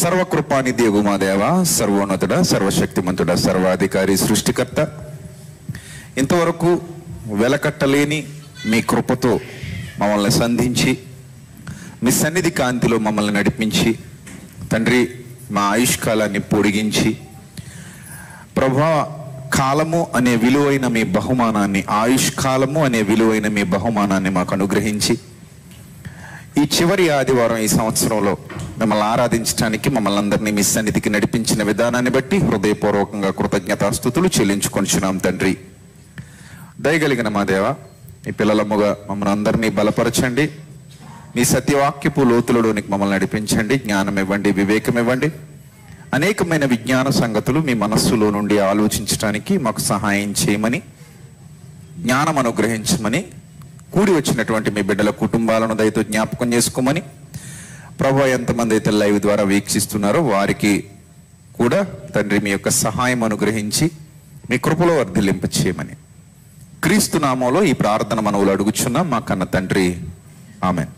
సర్వకృపానిధి యగు మా దేవ, సర్వోన్నతుడ, సర్వశక్తిమంతుడ, సర్వాధికారి, సృష్టికర్త, ఇంతవరకు వెలకట్టలేని మీ కృపతో మమ్మల్ని సంధించి మీ సన్నిధి కాంతిలో మమ్మల్ని నడిపించి తండ్రి మా ఆయుష్కాలాన్ని పొడిగించి ప్రభా కాలము అనే విలువైన మీ బహుమానాన్ని, ఆయుష్కాలము అనే విలువైన మీ బహుమానాన్ని మాకు అనుగ్రహించి ఈ చివరి ఆదివారం ఈ సంవత్సరంలో మిమ్మల్ని ఆరాధించడానికి మమ్మల్ని అందరినీ మీ సన్నిధికి నడిపించిన విధానాన్ని బట్టి హృదయపూర్వకంగా కృతజ్ఞతాస్తుతులు చెల్లించుకొంచున్నాం తండ్రి. దయగలిగిన మా దేవ, మీ పిల్లలముగా మమ్మల్ని అందరినీ బలపరచండి. మీ సత్యవాక్యపు లోతులలోనికి మమ్మల్ని నడిపించండి. జ్ఞానం ఇవ్వండి, వివేకం ఇవ్వండి. అనేకమైన విజ్ఞాన సంగతులు మీ మనస్సులో నుండి ఆలోచించడానికి మాకు సహాయం చేయమని, జ్ఞానం అనుగ్రహించమని, కూడి వచ్చినటువంటి మీ బిడ్డల కుటుంబాలను దయతో జ్ఞాపకం చేసుకోమని, ప్రభు ఎంతమంది అయితే లైవ్ ద్వారా వీక్షిస్తున్నారో వారికి కూడా తండ్రి మీ యొక్క సహాయం అనుగ్రహించి మీ కృపలో వర్ధిల్లింప చేయమని క్రీస్తు నామంలో ఈ ప్రార్థన మనవులు అడుగుచున్నాం మా కన్న తండ్రి, ఆమేన్.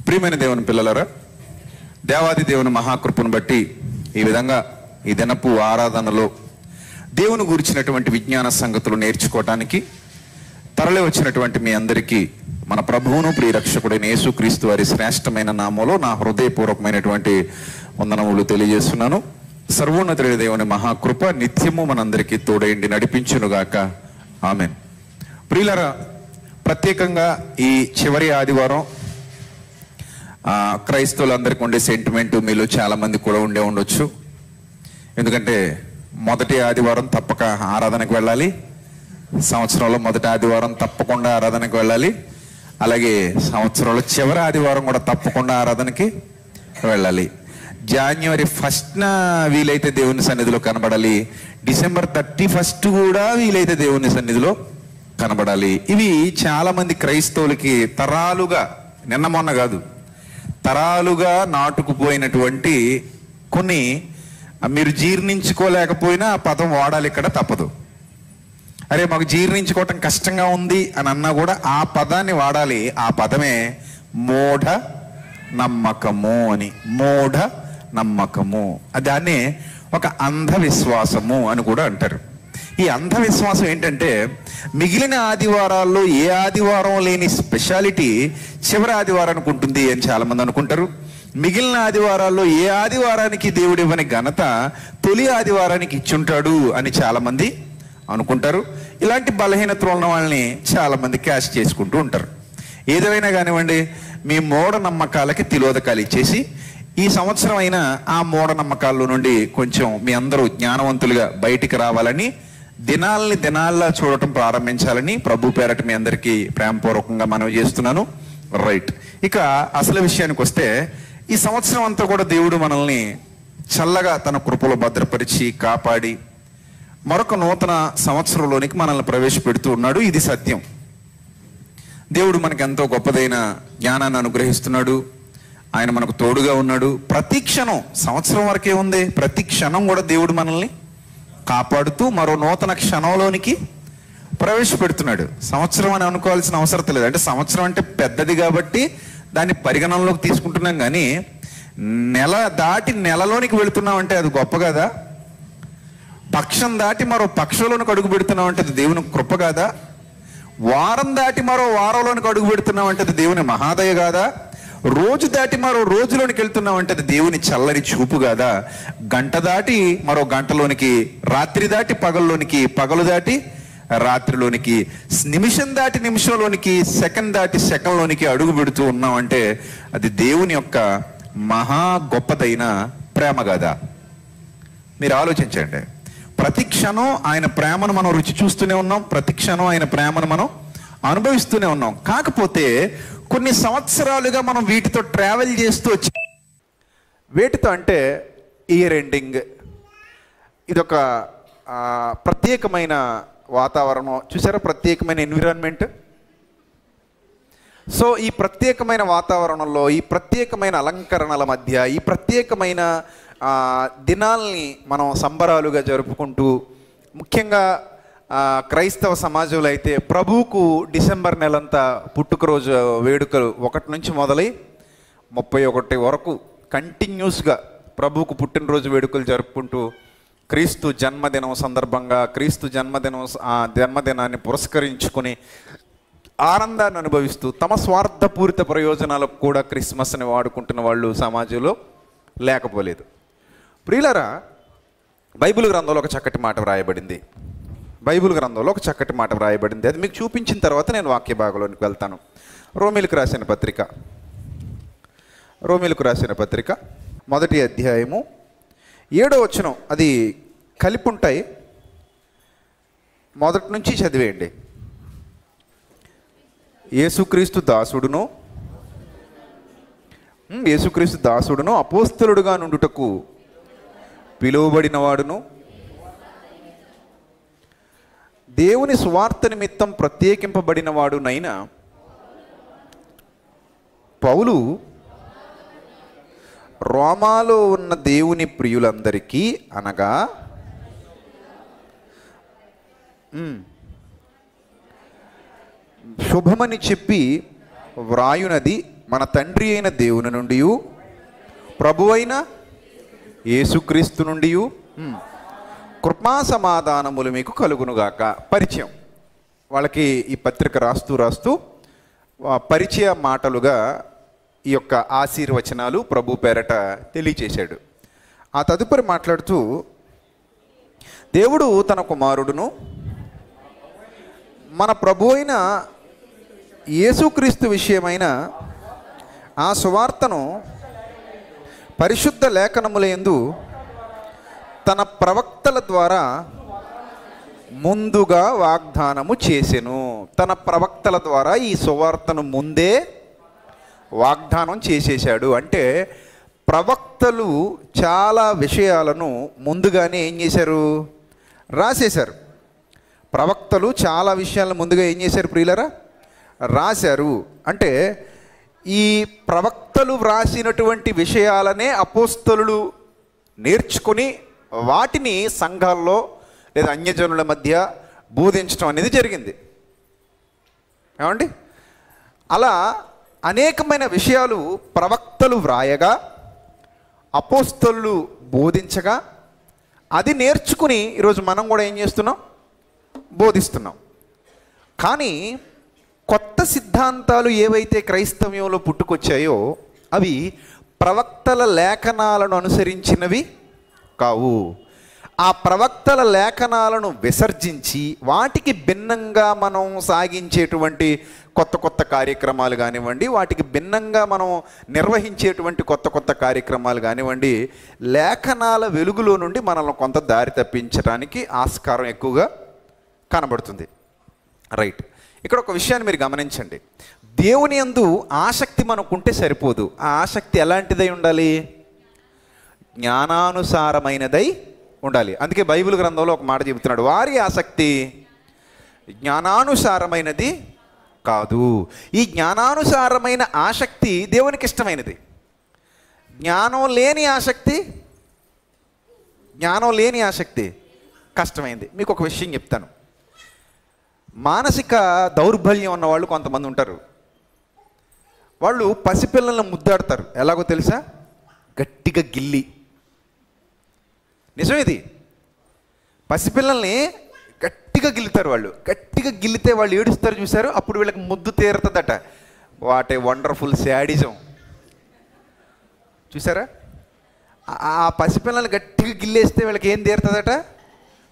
ప్రియమైన దేవుని పిల్లలారా, దేవాది దేవుని మహాకృపను బట్టి ఈ విధంగా ఈ దినపు ఆరాధనలో దేవుని గురించినటువంటి విజ్ఞాన సంగతులు నేర్చుకోవటానికి తరలి వచ్చినటువంటి మీ అందరికీ మన ప్రభువును ప్రియరక్షకుడైన యేసుక్రీస్తు వారి శ్రేష్టమైన నామంలో నా హృదయపూర్వకమైనటువంటి వందనములు తెలియజేస్తున్నాను. సర్వోన్నతుడైన దేవుని మహాకృప నిత్యము మనందరికీ తోడైండి నడిపించునుగాక, ఆమేన్. ప్రియులారా, ప్రత్యేకంగా ఈ చివరి ఆదివారం క్రైస్తవులందరికీ ఉండే సెంటిమెంటు మీలో చాలామంది కూడా ఉండొచ్చు. ఎందుకంటే మొదటి ఆదివారం తప్పక ఆరాధనకు వెళ్ళాలి, సంవత్సరంలో మొదటి ఆదివారం తప్పకుండా ఆరాధనకు వెళ్ళాలి, అలాగే సంవత్సరంలో చివరి ఆదివారం కూడా తప్పకుండా ఆరాధనకి వెళ్ళాలి. జనవరి 1న వీలైతే దేవుని సన్నిధిలో కనబడాలి, డిసెంబర్ 31 కూడా వీలైతే దేవుని సన్నిధిలో కనబడాలి. ఇవి చాలామంది క్రైస్తవులకి తరాలుగా, నిన్న మొన్న కాదు, తరాలుగా నాటుకుపోయినటువంటి కొన్ని, మీరు జీర్ణించుకోలేకపోయినా ఆ పదం వాడాలి, ఇక్కడ తప్పదు. అరే మాకు జీర్ణించుకోవటం కష్టంగా ఉంది అని అన్నా కూడా ఆ పదాన్ని వాడాలి. ఆ పదమే మూఢ నమ్మకము అని. మూఢ నమ్మకము, దాన్ని ఒక అంధవిశ్వాసము అని కూడా అంటారు. ఈ అంధవిశ్వాసం ఏంటంటే, మిగిలిన ఆదివారాల్లో ఏ ఆదివారం లేని స్పెషాలిటీ చివరి ఆదివారానికి ఉంటుంది అని చాలామంది అనుకుంటారు. మిగిలిన ఆదివారాల్లో ఏ ఆదివారానికి దేవుడు ఇవ్వని ఘనత తొలి ఆదివారానికి ఇచ్చుంటాడు అని చాలామంది అనుకుంటారు. ఇలాంటి బలహీనతలు ఉన్న వాళ్ళని చాలామంది క్యాష్ చేసుకుంటూ ఉంటారు. ఏదేమైనా కానివ్వండి, మీ మూఢనమ్మకాలకి తిలోదకాలు ఇచ్చేసి ఈ సంవత్సరం అయినా ఆ మూఢనమ్మకాల్లో నుండి కొంచెం మీ అందరూ జ్ఞానవంతులుగా బయటికి రావాలని, దినాల్లా చూడటం ప్రారంభించాలని ప్రభు పేరట మీ అందరికీ ప్రేమపూర్వకంగా మనవి చేస్తున్నాను. రైట్, ఇక అసలు విషయానికి వస్తే, ఈ సంవత్సరం అంతా కూడా దేవుడు మనల్ని చల్లగా తన కృపలో భద్రపరిచి కాపాడి మరొక నూతన సంవత్సరంలోనికి మనల్ని ప్రవేశపెడుతూ ఉన్నాడు. ఇది సత్యం. దేవుడు మనకు ఎంతో గొప్పదైన జ్ఞానాన్ని అనుగ్రహిస్తున్నాడు. ఆయన మనకు తోడుగా ఉన్నాడు. ప్రతి క్షణం, సంవత్సరం వరకే ఉంది, ప్రతి క్షణం కూడా దేవుడు మనల్ని కాపాడుతూ మరో నూతన క్షణంలోనికి ప్రవేశపెడుతున్నాడు. సంవత్సరం అని అనుకోవాల్సిన అవసరం లేదు. అంటే సంవత్సరం అంటే పెద్దది కాబట్టి దాన్ని పరిగణనలోకి తీసుకుంటున్నాం, కానీ నెల దాటి నెలలోనికి వెళుతున్నాం అంటే అది గొప్ప కదా. పక్షం దాటి మరో పక్షంలోనికి అడుగు పెడుతున్నాం అంటే అది దేవుని కృప కాదా. వారం దాటి మరో వారంలోనికి అడుగు పెడుతున్నాం అంటే అది దేవుని మహాదయ కాదా. రోజు దాటి మరో రోజులోనికి వెళ్తున్నాం అంటే అది దేవుని చల్లని చూపు కాదా. గంట దాటి మరో గంటలోనికి, రాత్రి దాటి పగల్లోనికి, పగలు దాటి రాత్రిలోనికి, నిమిషం దాటి నిమిషంలోనికి, సెకండ్ దాటి సెకండ్లోనికి అడుగు పెడుతూ ఉన్నామంటే అది దేవుని యొక్క మహా గొప్పదైన ప్రేమ కదా. మీరు ఆలోచించండి. ప్రతి క్షణం ఆయన ప్రేమను మనం రుచి చూస్తూనే ఉన్నాం, ప్రతి క్షణం ఆయన ప్రేమను మనం అనుభవిస్తూనే ఉన్నాం. కాకపోతే కొన్ని సంవత్సరాలుగా మనం వీటితో ట్రావెల్ చేస్తూ వచ్చి, వేటితో అంటే ఇయర్ ఎండింగ్, ఇదొక ప్రత్యేకమైన వాతావరణం చూసారా, ప్రత్యేకమైన ఎన్విరాన్మెంట్. సో ఈ ప్రత్యేకమైన వాతావరణంలో, ఈ ప్రత్యేకమైన అలంకరణల మధ్య, ఈ ప్రత్యేకమైన దినాల్ని మనం సంబరాలుగా జరుపుకుంటూ, ముఖ్యంగా క్రైస్తవ సమాజంలో అయితే ప్రభువుకు డిసెంబర్ నెలంతా పుట్టుకరోజు వేడుకలు 1 నుంచి మొదలై 31 వరకు కంటిన్యూస్గా ప్రభువుకు పుట్టినరోజు వేడుకలు జరుపుకుంటూ క్రీస్తు జన్మదినం సందర్భంగా క్రీస్తు జన్మదినాన్ని పురస్కరించుకొని ఆనందాన్ని అనుభవిస్తూ తమ స్వార్థపూరిత ప్రయోజనాలకు కూడా క్రిస్మస్ని వాడుకుంటున్న వాళ్ళు సమాజంలో లేకపోలేదు. ప్రియులారా, బైబిల్ గ్రంథంలో ఒక చక్కటి మాట వ్రాయబడింది. అది మీకు చూపించిన తర్వాత నేను వాక్య భాగంలోనికి వెళ్తాను. రోమీలకు రాసిన పత్రిక 1వ అధ్యాయము 7వ వచనం, అది కలిపి ఉంటాయి, మొదటి నుంచి చదివేయండి. యేసుక్రీస్తు దాసుడును అపోస్తలుడుగా నుండుటకు పిలువబడిన వాడును, దేవుని సువార్త నిమిత్తం ప్రత్యేకింపబడిన వాడునైన పౌలు రోమాలో ఉన్న దేవుని ప్రియులందరికీ అనగా శుభమని చెప్పి వ్రాయునది మన తండ్రి అయిన దేవుని నుండి ప్రభువైన యేసుక్రీస్తు నుండి కృపా సమాధానములు మీకు కలుగునుగాక. పరిచయం, వాళ్ళకి ఈ పత్రిక రాస్తూ పరిచయ మాటలుగా ఈ యొక్క ఆశీర్వచనాలు ప్రభు పేరట తెలియచేశాడు. ఆ తదుపరి మాట్లాడుతూ, దేవుడు తన కుమారుడును మన ప్రభు అయిన యేసుక్రీస్తు విషయమైన ఆ సువార్తను పరిశుద్ధ లేఖనములందు తన ప్రవక్తల ద్వారా ముందుగా వాగ్దానము చేసెను. తన ప్రవక్తల ద్వారా ఈ సువార్తను ముందే వాగ్దానం చేసేశాడు. అంటే ప్రవక్తలు చాలా విషయాలను ముందుగానే ఏం చేశారు? రాసేశారు. ప్రవక్తలు చాలా విషయాలను ముందుగా ఏం చేశారు ప్రియులరా? రాశారు. అంటే ఈ ప్రవక్తలు వ్రాసినటువంటి విషయాలనే అపోస్తలులు నేర్చుకొని వాటిని సంఘాల్లో లేదా అన్యజనుల మధ్య బోధించడం అనేది జరిగింది. ఏమండి? అలా అనేకమైన విషయాలు ప్రవక్తలు వ్రాయగా అపోస్తలులు బోధించగా అది నేర్చుకుని ఈరోజు మనం కూడా ఏం చేస్తున్నాం? బోధిస్తున్నాం. కానీ కొత్త సిద్ధాంతాలు ఏవైతే క్రైస్తవ్యంలో పుట్టుకొచ్చాయో అవి ప్రవక్తల లేఖనాలను అనుసరించినవి కావు. ఆ ప్రవక్తల లేఖనాలను విసర్జించి వాటికి భిన్నంగా మనం సాగించేటువంటి కొత్త కార్యక్రమాలు కానివ్వండి, వాటికి భిన్నంగా మనం నిర్వహించేటువంటి కొత్త కార్యక్రమాలు కానివ్వండి, లేఖనాల వెలుగులో నుండి మనల్ని కొంత దారి తప్పించడానికి ఆస్కారం ఎక్కువగా కనబడుతుంది. రైట్. ఇక్కడ ఒక విషయాన్ని మీరు గమనించండి. దేవుని యందు ఆసక్తి మనకుంటే సరిపోదు. ఆ ఆసక్తి ఎలాంటిదై ఉండాలి? జ్ఞానానుసారమైనదై ఉండాలి. అందుకే బైబిల్ గ్రంథంలో ఒక మాట చెబుతున్నాడు, వారి ఆసక్తి జ్ఞానానుసారమైనది కాదు. ఈ జ్ఞానానుసారమైన ఆసక్తి దేవునికి ఇష్టమైనది. జ్ఞానం లేని ఆసక్తి కష్టమైంది. మీకు ఒక విషయం చెప్తాను. మానసిక దౌర్బల్యం ఉన్నవాళ్ళు కొంతమంది ఉంటారు. వాళ్ళు పసిపిల్లలను ముద్దాడతారు. ఎలాగో తెలుసా? గట్టిగా గిల్లి. నిజం ఇది. పసిపిల్లల్ని గట్టిగా గిల్లుతారు. వాళ్ళు గట్టిగా గిల్లితే వాళ్ళు ఏడుస్తారు చూశారు, అప్పుడు వీళ్ళకి ముద్దు తీరుతుందట. What a wonderful sadism. చూసారా? ఆ పసిపిల్లల్ని గట్టిగా గిల్లేస్తే వీళ్ళకి ఏం తీరుతుందట?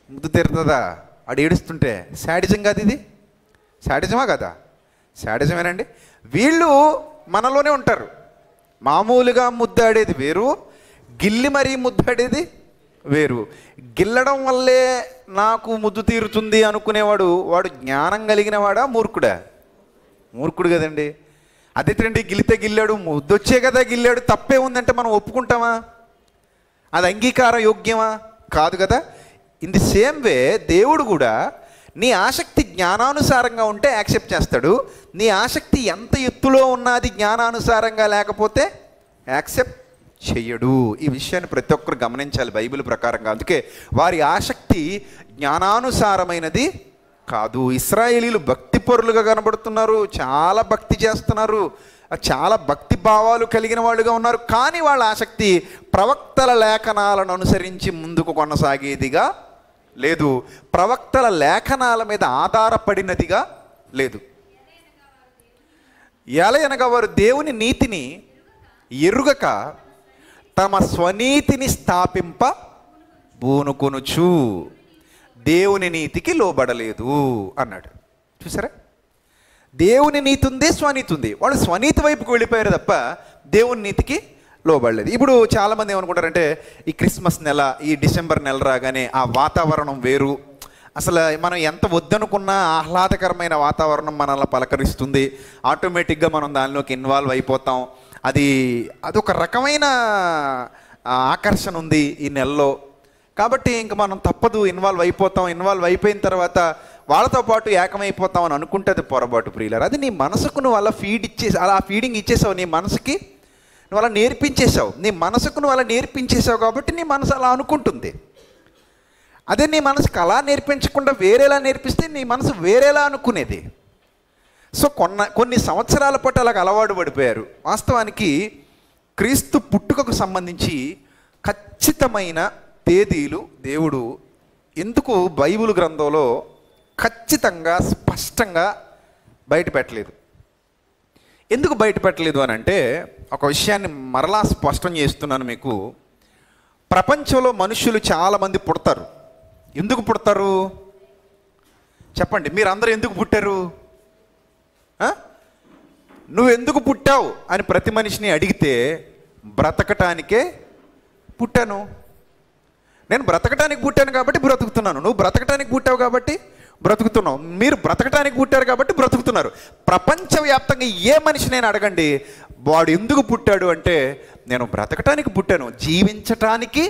ముద్దు తీరుతుందా? ఆడు ఏడుస్తుంటే. శాడిజం కాదు ఇది? శాడిజమా కదా? శాడిజమేనండి. వీళ్ళు మనలోనే ఉంటారు. మామూలుగా ముద్దాడేది వేరు, గిల్లి మరీ ముద్దాడేది వేరు. గిల్లడం వల్లే నాకు ముద్దు తీరుతుంది అనుకునేవాడు వాడు జ్ఞానం కలిగిన వాడా మూర్ఖుడా? మూర్ఖుడు కదండి. అదేంటండి గిల్లితే గిల్లాడు, ముద్దొచ్చే కదా గిల్లాడు, తప్పే ఉందంటే మనం ఒప్పుకుంటామా? అది అంగీకార యోగ్యమా? కాదు కదా. ఇన్ ది సేమ్ వే దేవుడు కూడా నీ ఆసక్తి జ్ఞానానుసారంగా ఉంటే యాక్సెప్ట్ చేస్తాడు. నీ ఆసక్తి ఎంత ఎత్తులో ఉన్నది జ్ఞానానుసారంగా లేకపోతే యాక్సెప్ట్ చెయ్యడు. ఈ విషయాన్ని ప్రతి ఒక్కరు గమనించాలి బైబిల్ ప్రకారంగా. అందుకే వారి ఆసక్తి జ్ఞానానుసారమైనది కాదు. ఇశ్రాయేలీలు భక్తి పరులుగా కనబడుతున్నారు, చాలా భక్తి చేస్తున్నారు, చాలా భక్తి భావాలు కలిగిన వాళ్ళుగా ఉన్నారు. కానీ వాళ్ళ ఆసక్తి ప్రవక్తల లేఖనాలను అనుసరించి ముందుకు కొనసాగేదిగా లేదు, ప్రవక్తల లేఖనాల మీద ఆధారపడినదిగా లేదు. ఎలయనగా వారు దేవుని నీతిని ఎరుగక తమ స్వనీతిని స్థాపింప బూనుకొనుచు దేవుని నీతికి లోబడలేదు అన్నాడు. చూసారా, దేవుని నీతి ఉంది, స్వనీతి ఉంది. వాళ్ళు స్వనీతి వైపుకి వెళ్ళిపోయారు తప్ప దేవుని నీతికి లోబడలేదు. ఇప్పుడు చాలామంది ఏమనుకుంటారంటే ఈ క్రిస్మస్ నెల, ఈ డిసెంబర్ నెల రాగానే ఆ వాతావరణం వేరు, అసలు మనం ఎంత వద్దనుకున్నా ఆహ్లాదకరమైన వాతావరణం మనల్ని పలకరిస్తుంది, ఆటోమేటిక్గా మనం దానిలోకి ఇన్వాల్వ్ అయిపోతాం, అదొక రకమైన ఆకర్షణ ఉంది ఈ నెలలో, కాబట్టి ఇంక మనం తప్పదు ఇన్వాల్వ్ అయిపోతాం. ఇన్వాల్వ్ అయిపోయిన తర్వాత వాళ్ళతో పాటు ఏకమైపోతాం అని అనుకుంటే అది పొరపాటు ప్రియులారా. అది నీ మనసుకు నువ్వు అలా అలా ఫీడింగ్ ఇచ్చేసావు, నీ మనసుకి నువ్వు అలా నేర్పించేసావు, నీ మనసుకు నువ్వు అలా నేర్పించేసావు కాబట్టి నీ మనసు అలా అనుకుంటుంది. అదే నీ మనసుకు అలా నేర్పించకుండా వేరేలా నేర్పిస్తే నీ మనసు వేరేలా అనుకునేది. సో కొన్ని సంవత్సరాల పాటు అలాగ అలవాటు పడిపోయారు. వాస్తవానికి క్రీస్తు పుట్టుకకు సంబంధించి ఖచ్చితమైన తేదీలు దేవుడు ఎందుకు బైబిల్ గ్రంథంలో ఖచ్చితంగా స్పష్టంగా బయట పెట్టలేదు? ఎందుకు బయట పెట్టలేదు అని అంటే, ఒక విషయాన్ని మరలా స్పష్టం చేస్తున్నాను మీకు. ప్రపంచంలో మనుషులు చాలామంది పుడతారు. ఎందుకు పుడతారు చెప్పండి? మీరు అందరూ ఎందుకు పుట్టారు? నువ్వు ఎందుకు పుట్టావు అని ప్రతి మనిషిని అడిగితే బ్రతకటానికే పుట్టాను, నేను బ్రతకటానికి పుట్టాను కాబట్టి బ్రతుకుతున్నాను, నువ్వు బ్రతకటానికి పుట్టావు కాబట్టి బ్రతుకుతున్నావు, మీరు బ్రతకటానికి పుట్టారు కాబట్టి బ్రతుకుతున్నారు. ప్రపంచవ్యాప్తంగా ఏ మనిషినైనా అడగండి, వాడు ఎందుకు పుట్టాడు అంటే నేను బ్రతకటానికి పుట్టాను, జీవించటానికి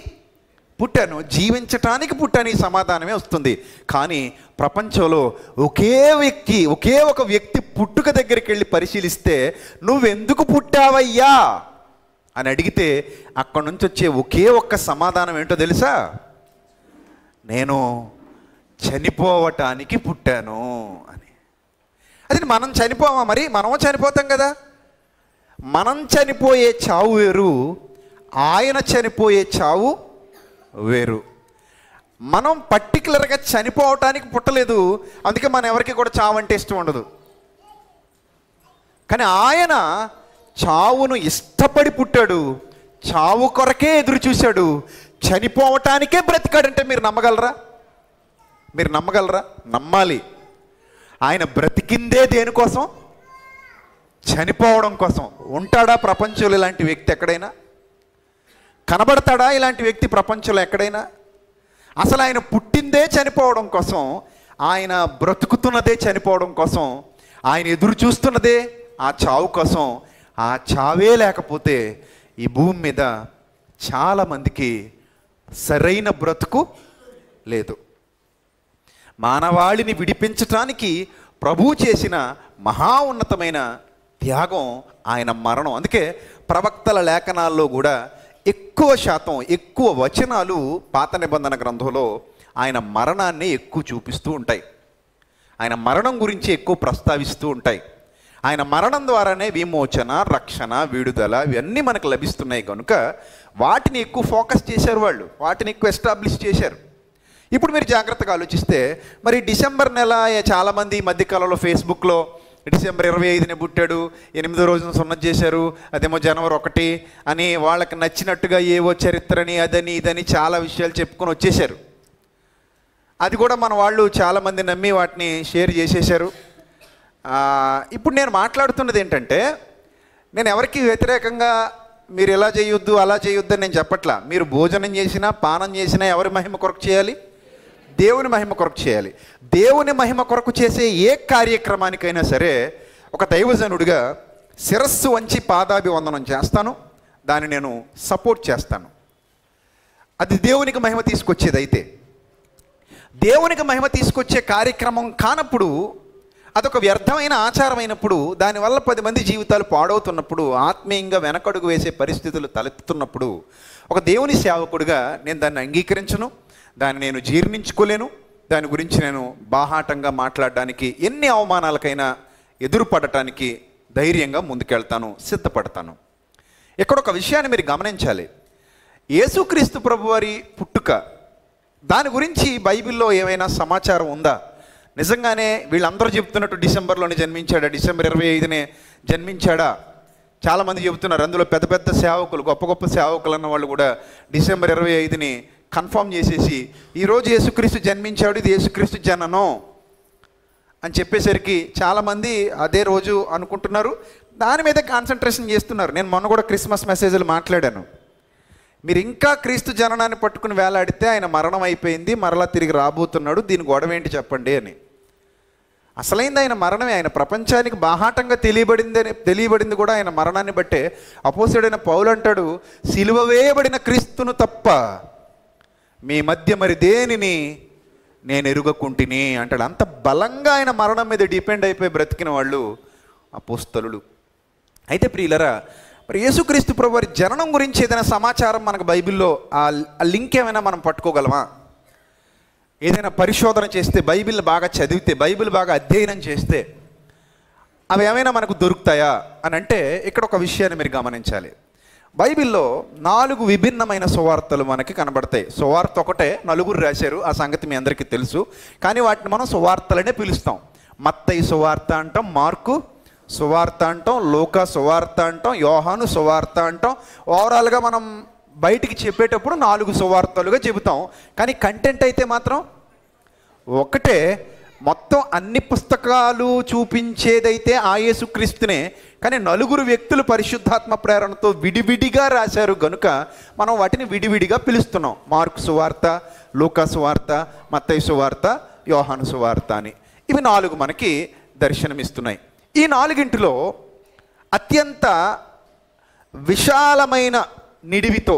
పుట్టాను, జీవించటానికి పుట్టాను, ఈ సమాధానమే వస్తుంది. కానీ ప్రపంచంలో ఒకే ఒక వ్యక్తి పుట్టుక దగ్గరికి వెళ్ళి పరిశీలిస్తే నువ్వెందుకు పుట్టావయ్యా అని అడిగితే అక్కడి నుంచి వచ్చే ఒకే ఒక్క సమాధానం ఏంటో తెలుసా? నేను చనిపోవటానికి పుట్టాను అని. అది మనం చనిపోవా? మరి మనము చనిపోతాం కదా. మనం చనిపోయే చావు వేరు, ఆయన చనిపోయే చావు వేరు. మనం పర్టికులర్గా చనిపోవటానికి పుట్టలేదు, అందుకే మన ఎవరికి కూడా చావు అంటే ఇష్టం ఉండదు. కానీ ఆయన చావును ఇష్టపడి పుట్టాడు, చావు కొరకే ఎదురు చూశాడు, చనిపోవటానికే బ్రతికాడంటే మీరు నమ్మగలరా? మీరు నమ్మగలరా? నమ్మాలి. ఆయన బ్రతికిందే దేనికోసం? చనిపోవడం కోసం. ఉంటాడా ప్రపంచంలో ఇలాంటి వ్యక్తి ఎక్కడైనా? కనబడతాడా ఇలాంటి వ్యక్తి ప్రపంచంలో ఎక్కడైనా? అసలు ఆయన పుట్టిందే చనిపోవడం కోసం, ఆయన బ్రతుకుతున్నదే చనిపోవడం కోసం, ఆయన ఎదురు చూస్తున్నదే ఆ చావు కోసం. ఆ చావే లేకపోతే ఈ భూమి మీద చాలామందికి సరైన బ్రతుకు లేదు. మానవాళిని విడిపించటానికి ప్రభువు చేసిన మహా ఉన్నతమైన త్యాగం ఆయన మరణం. అందుకే ప్రవక్తల లేఖనాల్లో కూడా ఎక్కువ శాతం, ఎక్కువ వచనాలు పాత నిబంధన గ్రంథంలో ఆయన మరణాన్ని ఎక్కువ చూపిస్తూ ఉంటాయి, ఆయన మరణం గురించి ఎక్కువ ప్రస్తావిస్తూ ఉంటాయి. ఆయన మరణం ద్వారానే విమోచన, రక్షణ, విడుదల ఇవన్నీ మనకు లభిస్తున్నాయి కనుక వాటిని ఎక్కువ ఫోకస్ చేశారు వాళ్ళు, వాటిని ఎక్కువ ఎస్టాబ్లిష్ చేశారు. ఇప్పుడు మీరు జాగ్రత్తగా ఆలోచిస్తే మరి డిసెంబర్ నెల చాలామంది ఈ మధ్యకాలంలో ఫేస్బుక్లో డిసెంబర్ 25ని పుట్టాడు, 8వ రోజున సున్నతి చేశారు, అదేమో జనవరి 1 అని వాళ్ళకి నచ్చినట్టుగా ఏవో చరిత్రని అదని ఇదని చాలా విషయాలు చెప్పుకొని వచ్చేసారు. అది కూడా మన వాళ్ళు చాలామంది నమ్మి వాటిని షేర్ చేసేశారు. ఇప్పుడు నేను మాట్లాడుతున్నది ఏంటంటే, నేను ఎవరికి వ్యతిరేకంగా మీరు ఎలా చేయొద్దు అలా చేయొద్దు అని నేను చెప్పట్లా. మీరు భోజనం చేసినా పానం చేసినా ఎవరి మహిమ కొరకు చేయాలి? దేవుని మహిమ కొరకు చేయాలి. దేవుని మహిమ కొరకు చేసే ఏ కార్యక్రమానికైనా సరే ఒక దైవజనుడిగా శిరస్సు వంచి పాదాభివందనం చేస్తాను, దాన్ని నేను సపోర్ట్ చేస్తాను. అది దేవునికి మహిమ తీసుకొచ్చేదైతే. దేవునికి మహిమ తీసుకొచ్చే కార్యక్రమం కానప్పుడు, అదొక వ్యర్థమైన ఆచారం అయినప్పుడు, దానివల్ల 10 మంది జీవితాలు పాడవుతున్నప్పుడు, ఆత్మీయంగా వెనకడుగు వేసే పరిస్థితులు తలెత్తుతున్నప్పుడు ఒక దేవుని సేవకుడిగా నేను దాన్ని అంగీకరించను, దాన్ని నేను జీర్ణించుకోలేను. దాని గురించి నేను బాహాటంగా మాట్లాడడానికి, ఎన్ని అవమానాలకైనా ఎదురుపడటానికి ధైర్యంగా ముందుకెళ్తాను, సిద్ధపడతాను. ఇక్కడ ఒక విషయాన్ని మీరు గమనించాలి. యేసుక్రీస్తు ప్రభువారి పుట్టుక, దాని గురించి బైబిల్లో ఏమైనా సమాచారం ఉందా? నిజంగానే వీళ్ళందరూ చెప్తున్నట్టు డిసెంబర్లోనే జన్మించాడా, డిసెంబర్ 25నే జన్మించాడా? చాలామంది చెబుతున్నారు. అందులో పెద్ద పెద్ద సేవకులు, గొప్ప గొప్ప సేవకులు అన్న వాళ్ళు కూడా డిసెంబర్ 25ని కన్ఫర్మ్ చేసేసి ఈరోజు యేసుక్రీస్తు జన్మించాడు, ఇది యేసుక్రీస్తు జననం అని చెప్పేసరికి చాలామంది అదే రోజు అనుకుంటున్నారు, దాని మీద కాన్సన్ట్రేషన్ చేస్తున్నారు. నేను మొన్న కూడా క్రిస్మస్ మెసేజ్లు మాట్లాడాను. మీరు ఇంకా క్రీస్తు జననాన్ని పట్టుకుని వేలాడితే ఆయన మరణం అయిపోయింది, మరలా తిరిగి రాబోతున్నాడు, దీని గొడవ ఏంటి చెప్పండి అని. అసలైంది ఆయన మరణమే. ఆయన ప్రపంచానికి బాహాటంగా తెలియబడింది కూడా ఆయన మరణాన్ని బట్టే. అపోస్తలుడైన పౌలు అంటాడు, సిలువ వేయబడిన క్రీస్తును తప్ప మీ మధ్య మరి దేనిని నేను ఎరుగకుంటిని అంటాడు. అంత బలంగా ఆయన మరణం మీద డిపెండ్ అయిపోయి బ్రతికిన వాళ్ళు అపోస్తలులు. అయితే ప్రియులరా, మరి యేసుక్రీస్తు ప్రభు వారి జననం గురించి ఏదైనా సమాచారం మనకు బైబిల్లో ఆ లింక్ ఏమైనా మనం పట్టుకోగలమా? ఏదైనా పరిశోధన చేస్తే, బైబిల్ బాగా చదివితే, బైబిల్ బాగా అధ్యయనం చేస్తే అవి ఏమైనా మనకు దొరుకుతాయా అని అంటే, ఇక్కడ ఒక విషయాన్ని మీరు గమనించాలి. బైబిల్లో 4 విభిన్నమైన సువార్తలు మనకి కనబడతాయి. సువార్త ఒకటే, నలుగురు రాశారు, ఆ సంగతి మీ అందరికీ తెలుసు. కానీ వాటిని మనం సువార్తలనే పిలుస్తాం. మత్తయి సువార్త అంటాం, మార్కు సువార్త అంటాం, లూకా సువార్త అంటాం, యోహాను సువార్త అంటాం. ఓవరాల్గా మనం బయటికి చెప్పేటప్పుడు 4 సువార్తలుగా చెబుతాం. కానీ కంటెంట్ అయితే మాత్రం ఒకటే. మొత్తం అన్ని పుస్తకాలు చూపించేదైతే ఆ యేసుక్రీస్తునే. కానీ 4 వ్యక్తులు పరిశుద్ధాత్మ ప్రేరణతో విడివిడిగా రాశారు గనుక మనం వాటిని విడివిడిగా పిలుస్తున్నాం. మార్కు సువార్త, లూకా సువార్త, మత్తయి సువార్త, యోహాను సువార్త అని. ఇవి 4 మనకి దర్శనమిస్తున్నాయి. ఈ 4 అత్యంత విశాలమైన నిడివితో,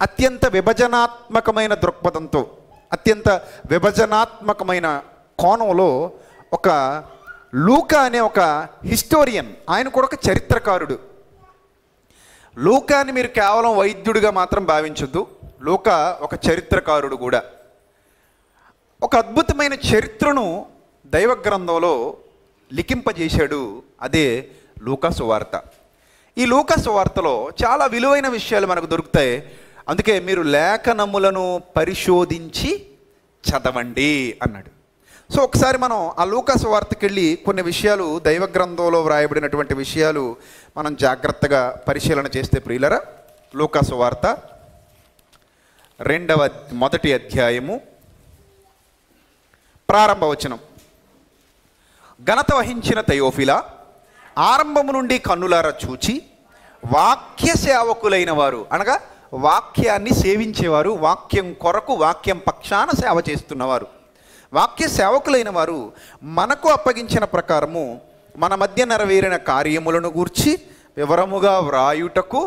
అత్యంత విభజనాత్మకమైన దృక్పథంతో, అత్యంత విభజనాత్మకమైన కోణంలో ఒక లూకా అనే ఒక హిస్టోరియన్, ఆయన కూడా ఒక చరిత్రకారుడు. లూకాని మీరు కేవలం వైద్యుడిగా మాత్రం భావించొద్దు. లూకా ఒక చరిత్రకారుడు కూడా. ఒక అద్భుతమైన చరిత్రను దైవ గ్రంథంలో లిఖింపజేశాడు. అదే లూకా సువార్త. ఈ లూకా సువార్తలో చాలా విలువైన విషయాలు మనకు దొరుకుతాయి. అందుకే మీరు లేఖనములను పరిశోధించి చదవండి అన్నాడు. సో ఒకసారి మనం ఆ లూకా సువార్తకి వెళ్ళి కొన్ని విషయాలు, దైవ గ్రంథంలో వ్రాయబడినటువంటి విషయాలు మనం జాగ్రత్తగా పరిశీలన చేస్తే ప్రియులరా, లూకా సువార్త 1వ అధ్యాయము ప్రారంభ వచనం. ఘనత వహించిన తెయోఫిలా, ఆరంభము నుండి కన్నులారా చూచి వాక్య సేవకులైన వారు, అనగా వాక్యాన్ని సేవించేవారు, వాక్యం కొరకు, వాక్యం పక్షాన సేవ చేస్తున్నవారు, వాక్య సేవకులైన వారు మనకు అప్పగించిన ప్రకారము మన మధ్య నెరవేరిన కార్యములను గూర్చి వివరముగా వ్రాయుటకు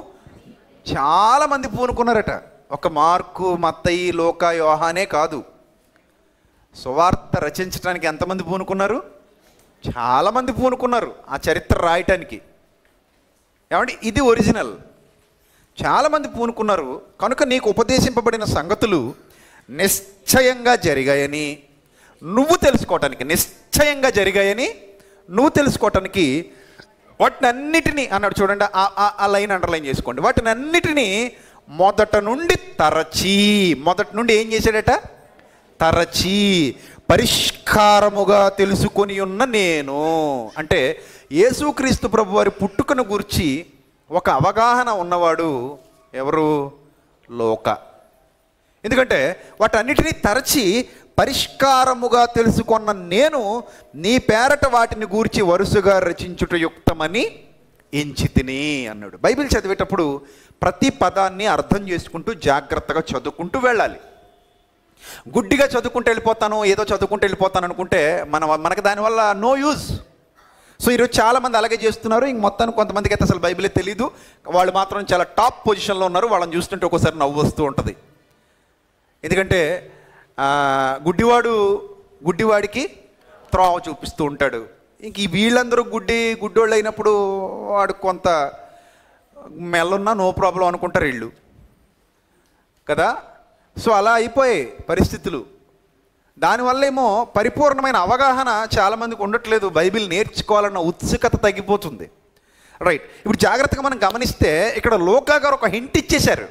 చాలామంది పూనుకున్నారట. ఒక మార్కు, మత్తయి, లూకా, యోహానే కాదు, సువార్త రచించడానికి ఎంతమంది పూనుకున్నారు? చాలామంది పూనుకున్నారు ఆ చరిత్ర రాయటానికి. ఏమంటే ఇది ఒరిజినల్. చాలామంది పూనుకున్నారు కనుక నీకు ఉపదేశింపబడిన సంగతులు నిశ్చయంగా జరిగాయని నువ్వు తెలుసుకోవటానికి, నిశ్చయంగా జరిగాయని నువ్వు తెలుసుకోవటానికి వాటిని అన్నిటినీ అన్నాడు. చూడండి, ఆ లైన్ అండర్లైన్ చేసుకోండి. వాటిని అన్నిటినీ మొదట నుండి ఏం చేశాడట? తరచి పరిష్కారముగా తెలుసుకొని ఉన్న నేను. అంటే యేసుక్రీస్తు ప్రభు వారి పుట్టుకను గురించి ఒక అవగాహన ఉన్నవాడు ఎవరు? లూకా. ఎందుకంటే వాటన్నిటినీ తరచి పరిష్కారముగా తెలుసుకున్న నేను నీ పేరట వాటిని గూర్చి వరుసగా రచించుట యుక్తమని ఎంచితిని అన్నాడు. బైబిల్ చదివేటప్పుడు ప్రతి పదాన్ని అర్థం చేసుకుంటూ జాగ్రత్తగా చదువుకుంటూ వెళ్ళాలి. గుడ్డిగా చదువుకుంటూ వెళ్ళిపోతాను, ఏదో చదువుకుంటూ వెళ్ళిపోతాను అనుకుంటే మనకు దానివల్ల నో యూజ్. సో ఈరోజు చాలామంది అలాగే చేస్తున్నారు. ఇంక మొత్తానికి కొంతమందికి అయితే అసలు బైబిలే తెలీదు, వాళ్ళు మాత్రం చాలా టాప్ పొజిషన్లో ఉన్నారు. వాళ్ళని చూస్తుంటే ఒక్కోసారి నవ్వు వస్తూ ఉంటుంది. ఎందుకంటే గుడ్డివాడికి త్రోవ చూపిస్తూ ఉంటాడు. ఇంక వీళ్ళందరూ గుడ్డోళ్ళు అయినప్పుడు వాడు కొంత మెల్లున్నా నో ప్రాబ్లం అనుకుంటారు వీళ్ళు కదా. సో అలా అయిపోయాయి పరిస్థితులు. దానివల్ల ఏమో పరిపూర్ణమైన అవగాహన చాలామందికి ఉండట్లేదు, బైబిల్ నేర్చుకోవాలన్న ఉత్సుకత తగ్గిపోతుంది. రైట్, ఇప్పుడు జాగ్రత్తగా మనం గమనిస్తే ఇక్కడ లోకా గారు ఒక హింట్ ఇచ్చేశారు.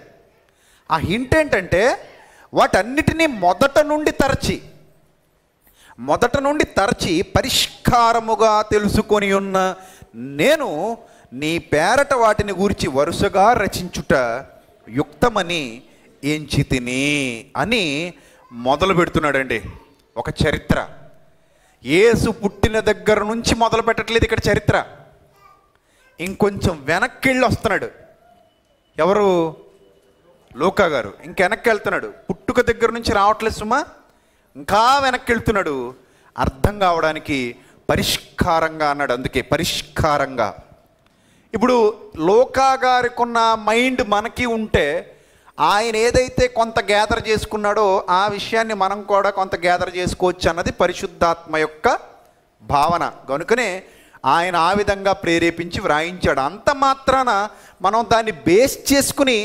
ఆ హింట్ ఏంటంటే, వాటన్నిటినీ మొదట నుండి తరచి పరిష్కారముగా తెలుసుకొని ఉన్న నేను నీ పేరట వాటిని గూర్చి వరుసగా రచించుట యుక్తమని ఎంచితిని అని మొదలు పెడుతున్నాడండి. ఒక చరిత్ర. యేసు పుట్టిన దగ్గర నుంచి మొదలు పెట్టట్లేదు ఇక్కడ చరిత్ర, ఇంకొంచెం వెనక్కి వెళ్ళి వస్తున్నాడు. ఎవరు? లూకా గారు వెనక్కి వెళ్తున్నాడు. పుట్టుక దగ్గర నుంచి రావట్లేదు సుమా, ఇంకా వెనక్కి వెళ్తున్నాడు. అర్థం కావడానికి పరిష్కారంగా అన్నాడు, అందుకే పరిష్కారంగా. ఇప్పుడు లూకా గారికి ఉన్న మైండ్ మనకి ఉంటే, ఆయన ఏదైతే కొంత గ్యాదర్ చేసుకున్నాడో ఆ విషయాన్ని మనం కూడా కొంత గ్యాదర్ చేసుకోవచ్చు అన్నది పరిశుద్ధాత్మ యొక్క భావన. కనుకనే ఆయన ఆ విధంగా ప్రేరేపించి వ్రాయించాడు. అంత మాత్రాన మనం దాన్ని బేస్ చేసుకుని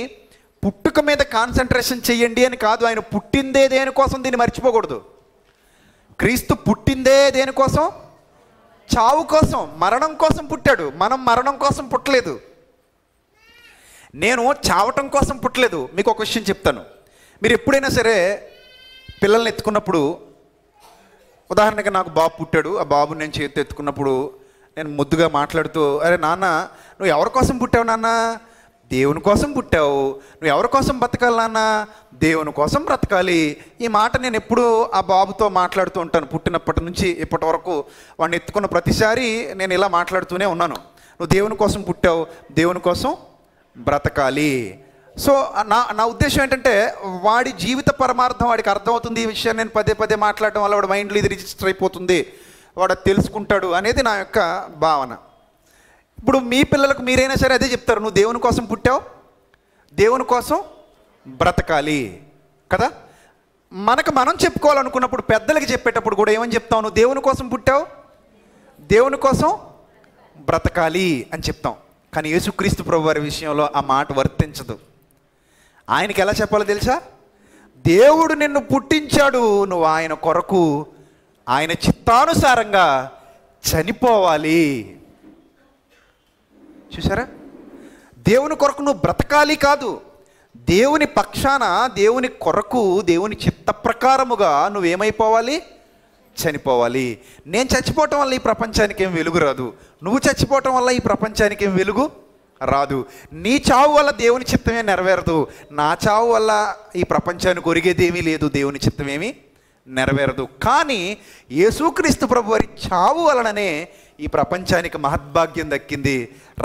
పుట్టుక మీద కాన్సన్ట్రేషన్ చెయ్యండి అని కాదు. ఆయన పుట్టిందే దేనికోసం, దీన్ని మర్చిపోకూడదు. క్రీస్తు పుట్టిందే దేనికోసం? చావు కోసం, మరణం కోసం పుట్టాడు. మనం మరణం కోసం పుట్టలేదు. నేను చావటం కోసం పుట్టలేదు. మీకు ఒక విషయం చెప్తాను. మీరు ఎప్పుడైనా సరే పిల్లల్ని ఎత్తుకున్నప్పుడు, ఉదాహరణకి నాకు బాబు పుట్టాడు, ఆ బాబుని నేను చేతి ఎత్తుకున్నప్పుడు నేను ముద్దుగా మాట్లాడుతూ, అరే నాన్న నువ్వు ఎవరి కోసం పుట్టావు నాన్న? దేవుని కోసం పుట్టావు. నువ్వు ఎవరి కోసం బతకాలి నాన్న? దేవుని కోసం బ్రతకాలి. ఈ మాట నేను ఎప్పుడూ ఆ బాబుతో మాట్లాడుతూ ఉంటాను. పుట్టినప్పటి నుంచి ఇప్పటి వరకు వాడిని ఎత్తుకున్న ప్రతిసారి నేను ఇలా మాట్లాడుతూనే ఉన్నాను. నువ్వు దేవుని కోసం పుట్టావు, దేవుని కోసం బ్రతకాలి. సో నా ఉద్దేశం ఏంటంటే, వాడి జీవిత పరమార్థం వాడికి అర్థమవుతుంది. ఈ విషయాన్ని నేను పదే పదే మాట్లాడటం వల్ల వాడి మైండ్లో ఇది రిజిస్టర్ అయిపోతుంది, వాడు తెలుసుకుంటాడు అనేది నా యొక్క భావన. ఇప్పుడు మీ పిల్లలకు మీరైనా సరే అదే చెప్తారు, నువ్వు దేవుని కోసం పుట్టావు, దేవుని కోసం బ్రతకాలి కదా. మనం చెప్పుకోవాలనుకున్నప్పుడు పెద్దలకి చెప్పేటప్పుడు కూడా ఏమని చెప్తావు? నువ్వు దేవుని కోసం పుట్టావు, దేవుని కోసం బ్రతకాలి అని చెప్తాం. కానీ యేసుక్రీస్తు ప్రభు వారి విషయంలో ఆ మాట వర్తించదు. ఆయనకి ఎలా చెప్పాలో తెలుసా? దేవుడు నిన్ను పుట్టించాడు, నువ్వు ఆయన కొరకు ఆయన చిత్తానుసారంగా చనిపోవాలి. చూసారా? దేవుని కొరకు నువ్వు బ్రతకాలి కాదు, దేవుని పక్షాన, దేవుని కొరకు, దేవుని చిత్త ప్రకారముగా నువ్వేమైపోవాలి? చనిపోవాలి. నేను చచ్చిపోవటం వల్ల ఈ ప్రపంచానికి ఏం వెలుగు రాదు, నువ్వు చచ్చిపోవటం వల్ల ఈ ప్రపంచానికి ఏం వెలుగు రాదు. నీ చావు వల్ల దేవుని చిత్తమే నెరవేరదు, నా చావు వల్ల ఈ ప్రపంచానికి ఒరిగేదేమీ లేదు, దేవుని చిత్తమేమీ నెరవేరదు. కానీ యేసుక్రీస్తు ప్రభు వారి చావు వలననే ఈ ప్రపంచానికి మహద్భాగ్యం దక్కింది,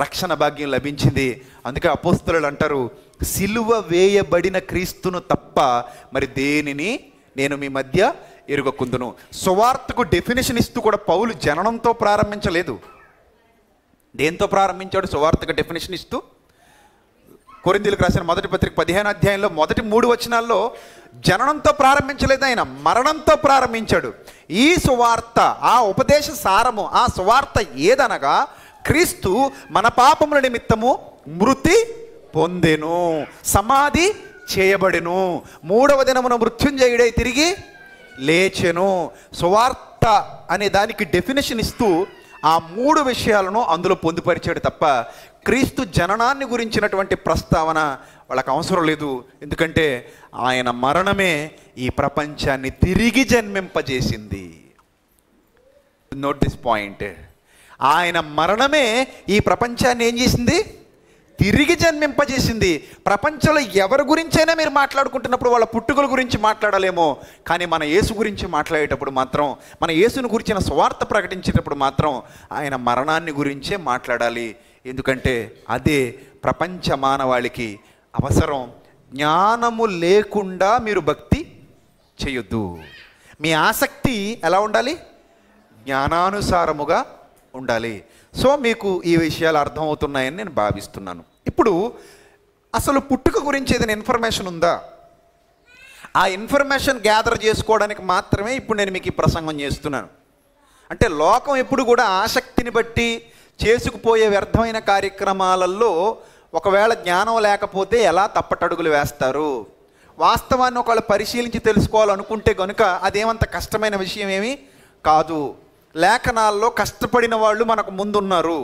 రక్షణ భాగ్యం లభించింది. అందుకే అపోస్తలులు అంటారు, సిలువ వేయబడిన క్రీస్తును తప్ప మరి దేనిని నేను మీ మధ్య ఎరుగకుందును. సువార్తకు డెఫినేషన్ ఇస్తూ కూడా పౌలు జననంతో ప్రారంభించలేదు. దేంతో ప్రారంభించాడు? సువార్తకు డెఫినేషన్ ఇస్తూ కొరింథీయులకు రాసిన మొదటి పత్రిక 15వ అధ్యాయంలో మొదటి 3 వచనాల్లో జననంతో ప్రారంభించలేదు, ఆయన మరణంతో ప్రారంభించాడు. ఈ సువార్త, ఆ ఉపదేశ సారము, ఆ సువార్త ఏదనగా క్రీస్తు మన పాపముల నిమిత్తము మృతి పొందెను, సమాధి చేయబడెను, 3వ దినమున మృత్యుంజయుడై తిరిగి లేచెను. సువార్త అనే దానికి డెఫినేషన్ ఇస్తూ ఆ 3 విషయాలను అందులో పొందుపరిచాడు తప్ప క్రీస్తు జననాన్ని గురించినటువంటి ప్రస్తావన వాళ్ళకి అవసరం లేదు. ఎందుకంటే ఆయన మరణమే ఈ ప్రపంచాన్ని తిరిగి జన్మింపజేసింది. Note this point. ఆయన మరణమే ఈ ప్రపంచాన్ని ఏం చేసింది? తిరిగి జన్మింపజేసింది. ప్రపంచంలో ఎవరి గురించైనా మీరు మాట్లాడుకుంటున్నప్పుడు వాళ్ళ పుట్టుకల గురించి మాట్లాడాలేమో, కానీ మన యేసు గురించి మాట్లాడేటప్పుడు మాత్రం, మన యేసును గురించిన సువార్త ప్రకటించేటప్పుడు మాత్రం ఆయన మరణాన్ని గురించే మాట్లాడాలి. ఎందుకంటే అదే ప్రపంచ మానవాళికి అవసరం. జ్ఞానము లేకుండా మీరు భక్తి చేయొద్దు. మీ ఆసక్తి ఎలా ఉండాలి? జ్ఞానానుసారముగా ఉండాలి. సో మీకు ఈ విషయాలు అర్థమవుతున్నాయని నేను భావిస్తున్నాను. ఇప్పుడు అసలు పుట్టుక గురించి ఏదైనా ఇన్ఫర్మేషన్ ఉందా? ఆ ఇన్ఫర్మేషన్ గ్యాదర్ చేసుకోవడానికి మాత్రమే ఇప్పుడు నేను మీకు ఈ ప్రసంగం చేస్తున్నాను. అంటే లోకం ఎప్పుడు కూడా ఆసక్తిని బట్టి చేసుకుపోయే వ్యర్థమైన కార్యక్రమాలలో ఒకవేళ జ్ఞానం లేకపోతే ఎలా తప్పటడుగులు వేస్తారు, వాస్తవాన్ని ఒకళ్ళు పరిశీలించి తెలుసుకోవాలనుకుంటే కనుక అదేమంత కష్టమైన విషయం ఏమీ కాదు. లేఖనాల్లో కష్టపడిన వాళ్ళు మనకు ముందున్నారు,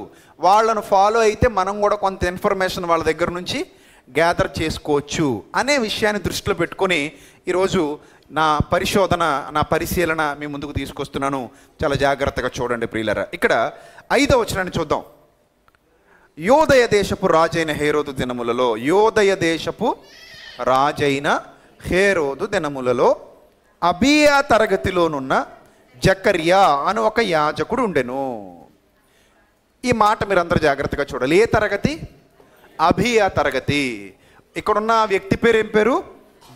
వాళ్ళను ఫాలో అయితే మనం కూడా కొంత ఇన్ఫర్మేషన్ వాళ్ళ దగ్గర నుంచి గ్యాదర్ చేసుకోవచ్చు అనే విషయాన్ని దృష్టిలో పెట్టుకొని ఈరోజు నా పరిశీలన మీ ముందుకు తీసుకొస్తున్నాను. చాలా జాగ్రత్తగా చూడండి ప్రియులారా. ఇక్కడ 5వ వచనాన్ని చూద్దాం. యోదయ దేశపు రాజైన హేరోదు దినములలో, యోదయ దేశపు రాజైన హేరోదు దినములలో అబీయా తరగతిలోనున్న జకర్యా అని ఒక యాజకుడు ఉండెను. ఈ మాట మీరందరూ జాగ్రత్తగా చూడాలి. ఏ తరగతి? అబీయా తరగతి. ఇక్కడున్న వ్యక్తి పేరు ఏం పేరు?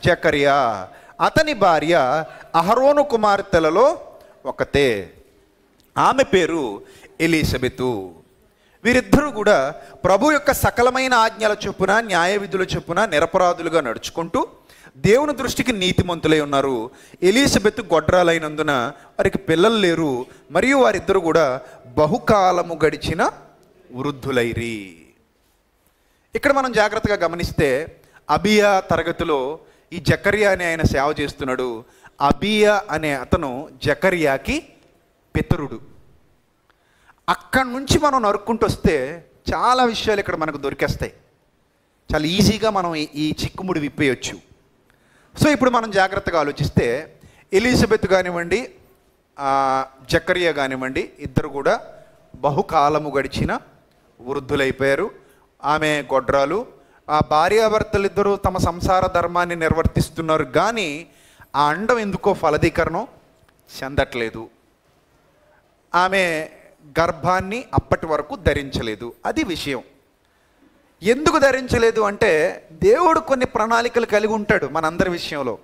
జకర్యా. అతని భార్య అహరోను కుమార్తెలలో ఒకతే, ఆమె పేరు ఎలీషబెతు. వీరిద్దరూ కూడా ప్రభు యొక్క సకలమైన ఆజ్ఞల చొప్పున, న్యాయ విధుల చొప్పున నిరపరాధులుగా నడుచుకుంటూ దేవుని దృష్టికి నీతిమంతులై ఉన్నారు. ఎలీషబెతు గొడ్రాలైనందున వారికి పిల్లలు లేరు, మరియు వారిద్దరు కూడా బహుకాలము గడిచిన వృద్ధులైరి. ఇక్కడ మనం జాగ్రత్తగా గమనిస్తే అబీయా తరగతిలో ఈ జకర్యా అనే ఆయన సేవ చేస్తున్నాడు. అబీయా అనే అతను జకర్యాకి పితరుడు. అక్కడి నుంచి మనం నరుక్కుంటూ వస్తే చాలా విషయాలు ఇక్కడ మనకు దొరికేస్తాయి. చాలా ఈజీగా మనం ఈ చిక్కుముడి విప్పేయచ్చు. సో ఇప్పుడు మనం జాగ్రత్తగా ఆలోచిస్తే ఎలీషబెత్ కానివ్వండి, జకర్యా కానివ్వండి, ఇద్దరు కూడా బహుకాలము గడిచిన వృద్ధులైపోయారు. ఆమె గొడ్రాలు. ఆ భార్యాభర్తలు ఇద్దరు తమ సంసార ధర్మాన్ని నిర్వర్తిస్తున్నారు, కానీ ఆ అండం ఎందుకో ఫలదీకరణం చెందట్లేదు. ఆమె గర్భాన్ని అప్పటి వరకు ధరించలేదు. అది విషయం. ఎందుకు ధరించలేదు అంటే దేవుడు కొన్ని ప్రణాళికలు కలిగి ఉంటాడు మనందరి విషయంలో.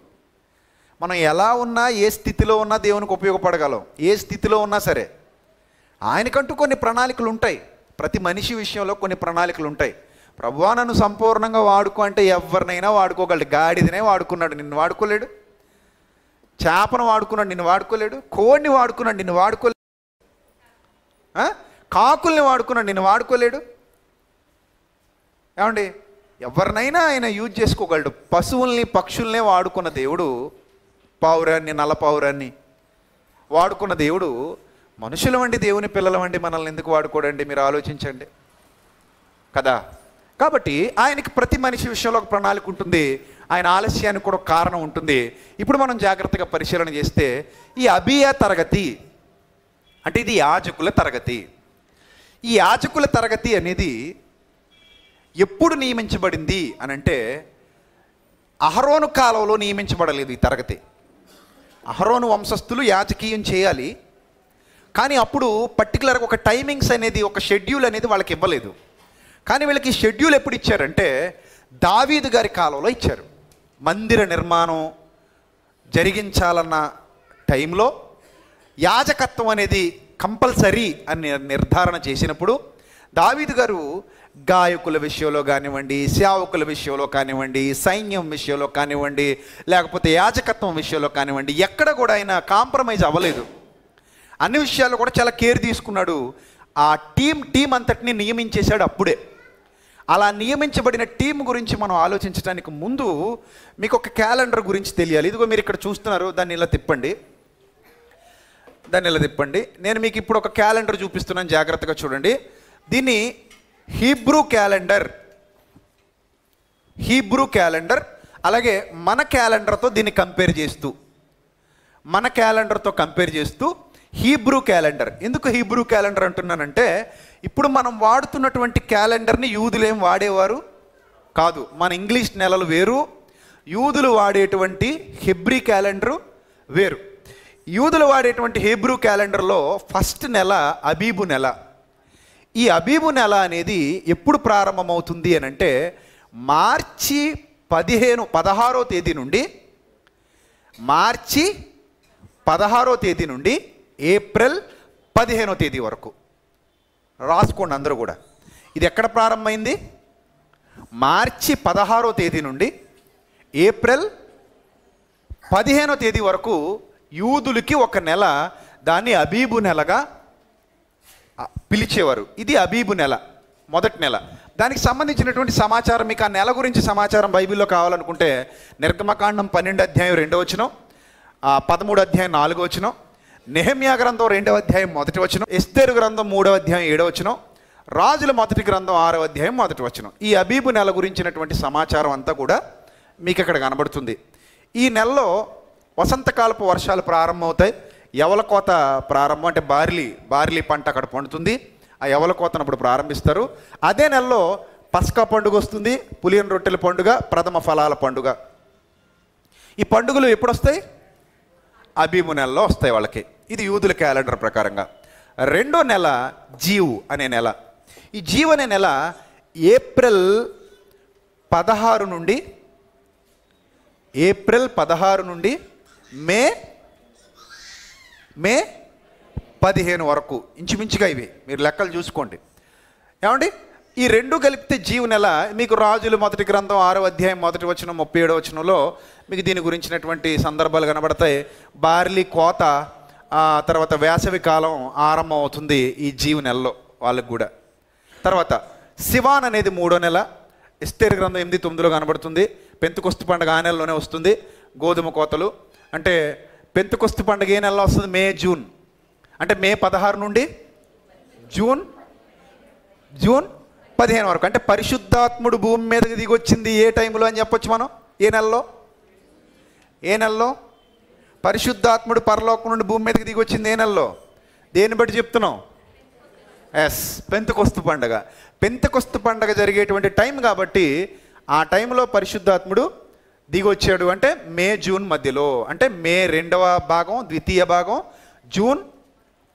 మనం ఎలా ఉన్నా, ఏ స్థితిలో ఉన్నా దేవునికి ఉపయోగపడగలం. ఏ స్థితిలో ఉన్నా సరే ఆయనకంటూ కొన్ని ప్రణాళికలు ఉంటాయి. ప్రతి మనిషి విషయంలో కొన్ని ప్రణాళికలు ఉంటాయి. ప్రభువా నన్ను సంపూర్ణంగా వాడుకో అంటే ఎవరినైనా వాడుకోగలడు. గాడిదనే వాడుకున్నాడు, నిన్ను వాడుకోలేడు. చేపను వాడుకున్నాడు, నిన్ను వాడుకోలేడు. కోడిని వాడుకున్నాడు, నిన్ను వాడుకోలేడు. కాకుల్ని వాడుకున్నాడు, నిన్ను వాడుకోలేడు. ఏమండి, ఎవరినైనా ఆయన యూజ్ చేసుకోగలడు. పశువుల్ని, పక్షుల్నే వాడుకున్న దేవుడు, పావురాన్ని, నల్ల పావురాన్ని వాడుకున్న దేవుడు మనుషుల వంటి దేవుని పిల్లల వంటి మనల్ని ఎందుకు వాడుకోడండి? మీరు ఆలోచించండి కదా. కాబట్టి ఆయనకి ప్రతి మనిషి విషయంలో ఒక ప్రణాళిక ఉంటుంది. ఆయన ఆలస్యానికి కూడా ఒక కారణం ఉంటుంది. ఇప్పుడు మనం జాగ్రత్తగా పరిశీలన చేస్తే ఈ అబీయా తరగతి అంటే ఇది యాజకుల తరగతి. ఈ యాజకుల తరగతి అనేది ఎప్పుడు నియమించబడింది అని అంటే అహరోను కాలంలో నియమించబడలేదు ఈ తరగతి. అహరోను వంశస్థులు యాజకీయం చేయాలి, కానీ అప్పుడు పర్టికులర్గా ఒక టైమింగ్స్ అనేది, ఒక షెడ్యూల్ అనేది వాళ్ళకి ఇవ్వలేదు. కానీ వీళ్ళకి షెడ్యూల్ ఎప్పుడు ఇచ్చారంటే దావీదు గారి కాలంలో ఇచ్చారు. మందిర నిర్మాణం జరిగించాలన్న టైంలో యాజకత్వం అనేది కంపల్సరీ అని నిర్ధారణ చేసినప్పుడు దావీదు గారు గాయకుల విషయంలో కానివ్వండి, సేవకుల విషయంలో కానివ్వండి, సైన్యం విషయంలో కానివ్వండి, లేకపోతే యాజకత్వం విషయంలో కానివ్వండి, ఎక్కడ కూడా ఆయన కాంప్రమైజ్ అవ్వలేదు. అన్ని విషయాల్లో కూడా చాలా కేర్ తీసుకున్నాడు. ఆ టీం అంతటిని నియమించేశాడు అప్పుడే. అలా నియమించబడిన టీం గురించి మనం ఆలోచించడానికి ముందు మీకు ఒక క్యాలెండర్ గురించి తెలియాలి. ఇదిగో మీరు ఇక్కడ చూస్తున్నారు, దాన్ని ఇలా తిప్పండి. నేను మీకు ఇప్పుడు ఒక క్యాలెండర్ చూపిస్తున్నాను, జాగ్రత్తగా చూడండి. దీన్ని హీబ్రూ క్యాలెండర్ అలాగే మన క్యాలెండర్తో దీన్ని కంపేర్ చేస్తూ హీబ్రూ క్యాలెండర్. ఎందుకు హీబ్రూ క్యాలెండర్ అంటున్నానంటే ఇప్పుడు మనం వాడుతున్నటువంటి క్యాలెండర్ని యూదులేం వాడేవారు కాదు. మన ఇంగ్లీష్ నెలలు వేరు, యూదులు వాడేటువంటి హెబ్రీ క్యాలెండరు వేరు. యూదులు వాడేటువంటి హీబ్రూ క్యాలెండర్లో ఫస్ట్ నెల అబీబు నెల. ఈ అబీబు నెల అనేది ఎప్పుడు ప్రారంభమవుతుంది అని అంటే మార్చి 16వ తేదీ నుండి ఏప్రిల్ 15వ తేదీ వరకు రాసుకోండి అందరూ కూడా. ఇది ఎక్కడ ప్రారంభమైంది? మార్చి 16వ తేదీ నుండి ఏప్రిల్ 15వ తేదీ వరకు యూదులకి ఒక నెల, దాన్ని అబీబు నెలగా పిలిచేవారు. ఇది అబీబు నెల, మొదటి నెల. దానికి సంబంధించినటువంటి సమాచారం, మీకు ఆ నెల గురించి సమాచారం బైబిల్లో కావాలనుకుంటే నిర్గమకాండం 12 అధ్యాయం 2వ వచనం, 13 అధ్యాయం 4వ వచనం, నెహెమ్యా గ్రంథం 2వ అధ్యాయం 1వ వచనం, ఎస్తేరు గ్రంథం 3వ అధ్యాయం 7వ వచనం, రాజుల మొదటి గ్రంథం 6వ అధ్యాయం 1వ వచనం. ఈ అబీబు నెల గురించినటువంటి సమాచారం అంతా కూడా మీకు ఇక్కడ కనబడుతుంది. ఈ నెలలో వసంతకాలపు వర్షాలు ప్రారంభమవుతాయి. యవల కోత ప్రారంభం, అంటే బార్లీ పంట అక్కడ పండుతుంది. ఆ యవల కోతనప్పుడు ప్రారంభిస్తారు. అదే నెలలో పస్కా పండుగ వస్తుంది, పులియన్ రొట్టెల పండుగ, ప్రథమ ఫలాల పండుగ. ఈ పండుగలు ఎప్పుడు వస్తాయి? అబీబు నెలలో వస్తాయి వాళ్ళకి. ఇది యూదుల క్యాలెండర్ ప్రకారంగా. రెండో నెల జీవ్ అనే నెల. ఈ జీవ్ అనే నెల ఏప్రిల్ 16 నుండి మే 15 వరకు ఇంచుమించుగా ఇవి మీరు లెక్కలు చూసుకోండి. ఏమండి, ఈ రెండు కలిపితే జీవు నెల. మీకు రాజులు మొదటి గ్రంథం 6వ అధ్యాయం 1వ వచనం 37వ వచనంలో మీకు దీని గురించినటువంటి సందర్భాలు కనబడతాయి. బార్లీ కోత, తర్వాత వేసవి కాలం ఆరంభం అవుతుంది ఈ జీవు నెలలో వాళ్ళకు కూడా. తర్వాత సివాన్ అనేది 3వ నెల, ఎస్తేరు గ్రంథం 8-9లో కనబడుతుంది. పెంతుకొస్తు పండుగ ఆ నెలలోనే వస్తుంది. గోధుమ కోతలు అంటే పెంతుకొస్తు పండుగ ఏ నెలలో వస్తుంది? May June. అంటే మే 16 నుండి జూన్ 15 వరకు. అంటే పరిశుద్ధాత్ముడు భూమి మీదకి దిగొచ్చింది ఏ టైంలో అని చెప్పొచ్చు మనం? ఏ నెలలో పరిశుద్ధాత్ముడు పరలోకం నుండి భూమి మీదకి దిగొచ్చింది? ఏ నెలలో? దేన్ని బట్టి చెప్తున్నాం? పెంతెకొస్తు పండుగ. పెంతెకొస్తు పండుగ జరిగేటువంటి టైం కాబట్టి ఆ టైంలో పరిశుద్ధాత్ముడు దిగొచ్చాడు. అంటే మే జూన్ మధ్యలో. అంటే మే 2వ భాగం, ద్వితీయ భాగం, జూన్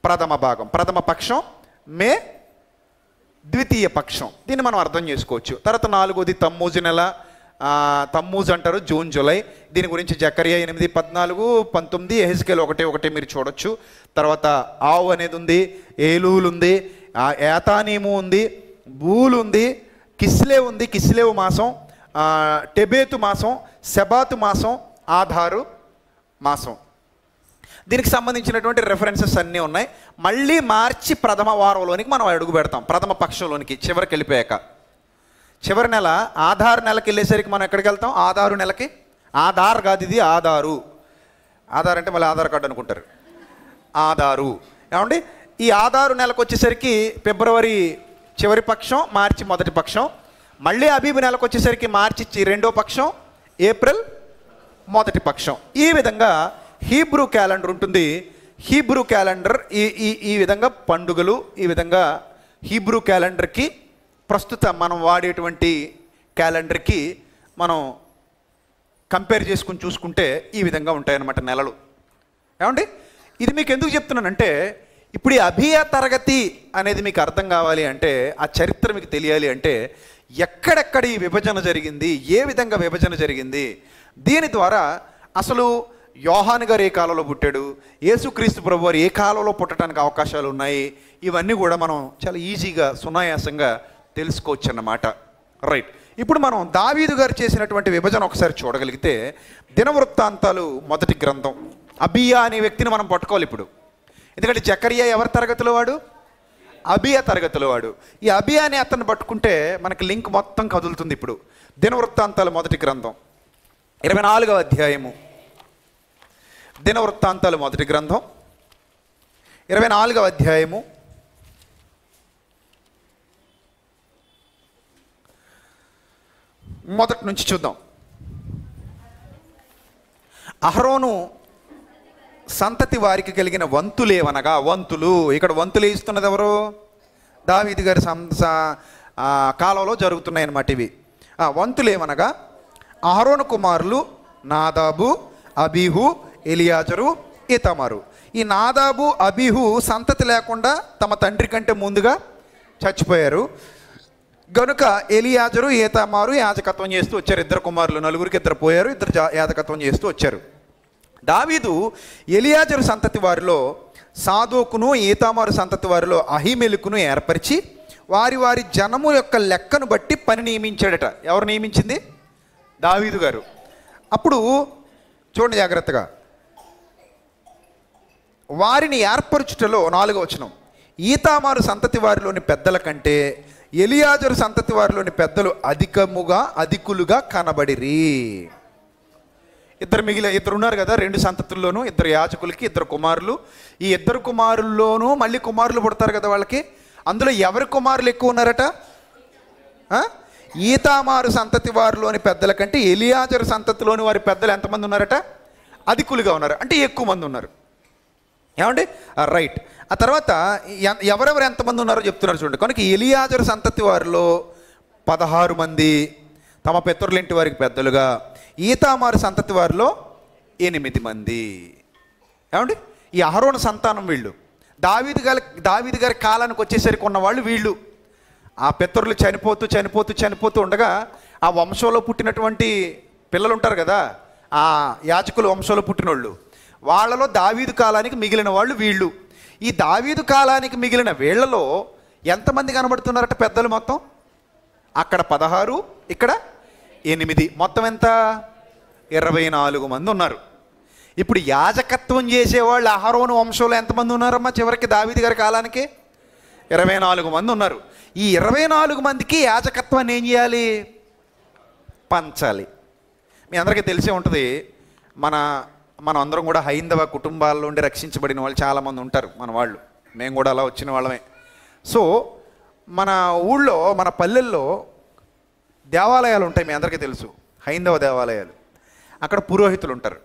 ప్రథమ భాగం, ప్రథమ పక్షం, మే ద్వితీయ పక్షం. దీన్ని మనం అర్థం చేసుకోవచ్చు. తర్వాత 4వది తమ్మూజు నెల. తమ్మూజు అంటారు, జూన్ జూలై. దీని గురించి జకరియా 8, 14, 19, యెహెజ్కేలు 1:1 మీరు చూడొచ్చు. తర్వాత ఆవు అనేది ఉంది, ఏలూలు ఉంది, ఏతానీము ఉంది, బూలు ఉంది, కిస్లేవు ఉంది, కిస్లేవు మాసం, టెబేతు మాసం, సెబాతు మాసం, ఆధారు మాసం. దీనికి సంబంధించినటువంటి రెఫరెన్సెస్ అన్నీ ఉన్నాయి. మళ్ళీ మార్చి ప్రథమ వారంలోనికి మనం అడుగు పెడతాం, ప్రథమ పక్షంలోనికి చివరికి వెళ్ళిపోయాక. చివరి నెల ఆధార్ నెలకి వెళ్ళేసరికి మనం ఎక్కడికి వెళ్తాం? ఆధారు నెలకి. ఆధార్ కాదు, ఇది ఆధారు. ఆధార్ అంటే మళ్ళీ ఆధార్ కార్డు అనుకుంటారు. ఆధారు. ఏమండి, ఈ ఆధారు నెలకు వచ్చేసరికి ఫిబ్రవరి చివరి పక్షం, మార్చి మొదటి పక్షం. మళ్ళీ అబీబు నెలకు వచ్చేసరికి మార్చి 2వ పక్షం, ఏప్రిల్ మొదటి పక్షం. ఈ విధంగా హీబ్రూ క్యాలెండర్ ఉంటుంది. హీబ్రూ క్యాలెండర్ ఈ విధంగా పండుగలు, ఈ విధంగా హీబ్రూ క్యాలెండర్కి ప్రస్తుతం మనం వాడేటువంటి క్యాలెండర్కి మనం కంపేర్ చేసుకుని చూసుకుంటే ఈ విధంగా ఉంటాయన్నమాట నెలలు. ఏమండి, ఇది మీకు ఎందుకు చెప్తున్నానంటే ఇప్పుడు ఈ అభియ తరగతి అనేది మీకు అర్థం కావాలి అంటే, ఆ చరిత్ర మీకు తెలియాలి అంటే ఎక్కడెక్కడ ఈ విభజన జరిగింది, ఏ విధంగా విభజన జరిగింది, దీని ద్వారా అసలు యోహాను గారు ఏ కాలంలో పుట్టాడు, యేసుక్రీస్తు ప్రభు వారు ఏ కాలంలో పుట్టడానికి అవకాశాలు ఉన్నాయి, ఇవన్నీ కూడా మనం చాలా ఈజీగా సునాయాసంగా తెలుసుకోవచ్చు అన్నమాట. రైట్, ఇప్పుడు మనం దావీదు గారు చేసినటువంటి విభజన ఒకసారి చూడగలిగితే, దినవృత్తాంతాలు మొదటి గ్రంథం. అబియా అనే వ్యక్తిని మనం పట్టుకోవాలి ఇప్పుడు. ఎందుకంటే జకరియా ఎవరి తరగతిలో వాడు? అబియా తరగతిలో వాడు. ఈ అబియా అనే అతన్ని పట్టుకుంటే మనకి లింక్ మొత్తం కదులుతుంది. ఇప్పుడు దినవృత్తాంతాలు మొదటి గ్రంథం 24వ అధ్యాయము. దినవృత్తాంతాలు మొదటి గ్రంథం 24వ అధ్యాయము మొదటి నుంచి చూద్దాం. అహరోను సంతతి వారికి కలిగిన వంతులేవనగా, వంతులు, ఇక్కడ వంతులు ఇస్తున్నది ఎవరు? దావీదు గారి కాలంలో జరుగుతున్నాయి అన్నమాట ఇవి. వంతులేవనగా అహరోను కుమారులు నాదాబు, అబీహు, ఎలియాజరు, ఈతామారు. ఈ నాదాబు, అబీహు సంతతి లేకుండా తమ తండ్రి కంటే ముందుగా చచ్చిపోయారు గనుక ఎలియాజరు, ఈతామారు యాజకత్వం చేస్తూ వచ్చారు. 2 కుమారులు, నలుగురికి 2 పోయారు, 2 యాజకత్వం చేస్తూ వచ్చారు. దావీదు ఎలియాజరు సంతతి వారిలో సాదోకును, ఈతామారు సంతతి వారిలో అహిమెలకును ఏర్పరిచి వారి వారి జనము యొక్క లెక్కను బట్టి పని నియమించాడట. ఎవరు నియమించింది? దావీదు గారు. అప్పుడు చూడండి జాగ్రత్తగా, వారిని ఏర్పరచుటలో 4వ వచనం, ఈతామారు సంతతి వారిలోని పెద్దల కంటే ఎలియాజరు సంతతి వారిలోని పెద్దలు అధికులుగా కనబడిరి. ఇద్దరు ఉన్నారు కదా, 2 సంతతుల్లోనూ 2 యాజకులకి 2 కుమారులు. ఈ 2 కుమారుల్లోనూ మళ్ళీ కుమారులు పుడతారు కదా వాళ్ళకి. అందులో ఎవరి కుమారులు ఎక్కువ ఉన్నారట? ఈతామారు సంతతి వారిలోని పెద్దల కంటే ఎలియాజరు సంతతిలోని వారి పెద్దలు ఎంతమంది ఉన్నారట? అధికులుగా ఉన్నారు, అంటే ఎక్కువ మంది ఉన్నారు. ఏమండి? రైట్. ఆ తర్వాత ఎవరెవరు ఎంతమంది ఉన్నారో చెప్తున్నారు చూడండి. కనుక ఎలియాజరు సంతతి వారిలో 16 మంది తమ పితరులింటి వారికి పెద్దలుగా, ఈతామారు సంతతి వారిలో 8 మంది. ఏమండి? ఈ అహరోను సంతానం వీళ్ళు. దావీదు గారి కాలానికి వచ్చేసరికి ఉన్నవాళ్ళు వీళ్ళు. ఆ పితరులు చనిపోతూ ఉండగా ఆ వంశంలో పుట్టినటువంటి పిల్లలు ఉంటారు కదా, ఆ యాజకుల వంశంలో పుట్టినోళ్ళు, వాళ్ళలో దావీదు కాలానికి మిగిలిన వాళ్ళు వీళ్ళు. ఈ దావీదు కాలానికి మిగిలిన వీళ్లలో ఎంతమంది కనబడుతున్నారట పెద్దలు? మొత్తం అక్కడ 16, ఇక్కడ 8, మొత్తం ఎంత? 24 మంది ఉన్నారు. ఇప్పుడు యాజకత్వం చేసేవాళ్ళు అహరోను వంశంలో ఎంతమంది ఉన్నారమ్మా? చివరికి దావీదు గారి కాలానికి 24 మంది ఉన్నారు. ఈ 24 మందికి యాజకత్వాన్ని ఏం చేయాలి? పంచాలి. మీ అందరికీ తెలిసే ఉంటుంది, మన అందరం కూడా హైందవ కుటుంబాల్లో ఉండి రక్షించబడిన వాళ్ళు చాలామంది ఉంటారు మన వాళ్ళు. మేము కూడా అలా వచ్చిన వాళ్ళమే. సో మన ఊళ్ళో, మన పల్లెల్లో దేవాలయాలు ఉంటాయి, మీ అందరికీ తెలుసు, హైందవ దేవాలయాలు. అక్కడ పురోహితులు ఉంటారు.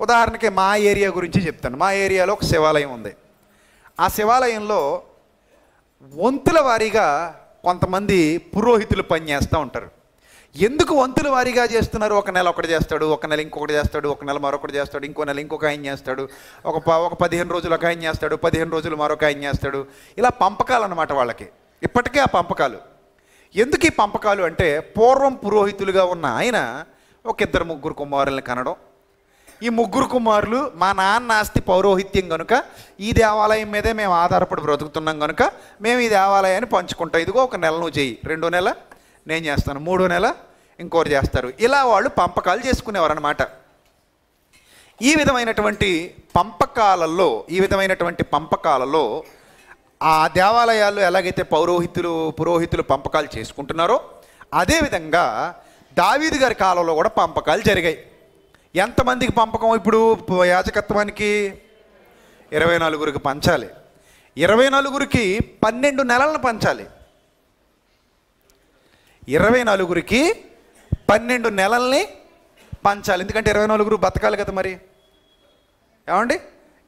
ఉదాహరణకి మా ఏరియా గురించి చెప్తాను. మా ఏరియాలో ఒక శివాలయం ఉంది. ఆ శివాలయంలో వంతుల వారీగా కొంతమంది పురోహితులు పనిచేస్తూ ఉంటారు. ఎందుకు వంతుల వారీగా చేస్తున్నారు? ఒక నెల ఒకటి చేస్తాడు, ఒక నెల ఇంకొకటి చేస్తాడు, ఒక నెల మరొకటి చేస్తాడు, ఇంకో నెల ఇంకొక ఆయన చేస్తాడు, ఒక 15 రోజులు ఒక ఆయన చేస్తాడు, 15 రోజులు మరొక ఆయన చేస్తాడు. ఇలా పంపకాలు అన్నమాట వాళ్ళకి. ఇప్పటికే ఆ పంపకాలు. ఎందుకు ఈ పంపకాలు అంటే, పూర్వం పురోహితులుగా ఉన్న ఆయన ఒక 2-3 కుమారుల్ని కనడం. ఈ 3 కుమారులు మా నాన్న ఆస్తి పౌరోహిత్యం కనుక ఈ దేవాలయం మీదే మేము ఆధారపడి బ్రతుకుతున్నాం కనుక మేము ఈ దేవాలయాన్ని పంచుకుంటాం. ఇదిగో ఒక నెల నువ్వు చెయ్యి, 2వ నెల నేను చేస్తాను, 3వ నెల ఇంకోటి చేస్తారు. ఇలా వాళ్ళు పంపకాలు చేసుకునేవారు అన్నమాట. ఈ విధమైనటువంటి పంపకాలలో ఆ దేవాలయాల్లో ఎలాగైతే పురోహితులు పంపకాలు చేసుకుంటున్నారో అదేవిధంగా దావీదు గారి కాలంలో కూడా పంపకాలు జరిగాయి. ఎంతమందికి పంపకం? ఇప్పుడు యాజకత్వానికి 24కి పంచాలి. 24కి 12 నెలలను పంచాలి. 24కి 12 నెలల్ని పంచాలి. ఎందుకంటే 24 బతకాలి కదా మరి. ఏమండి?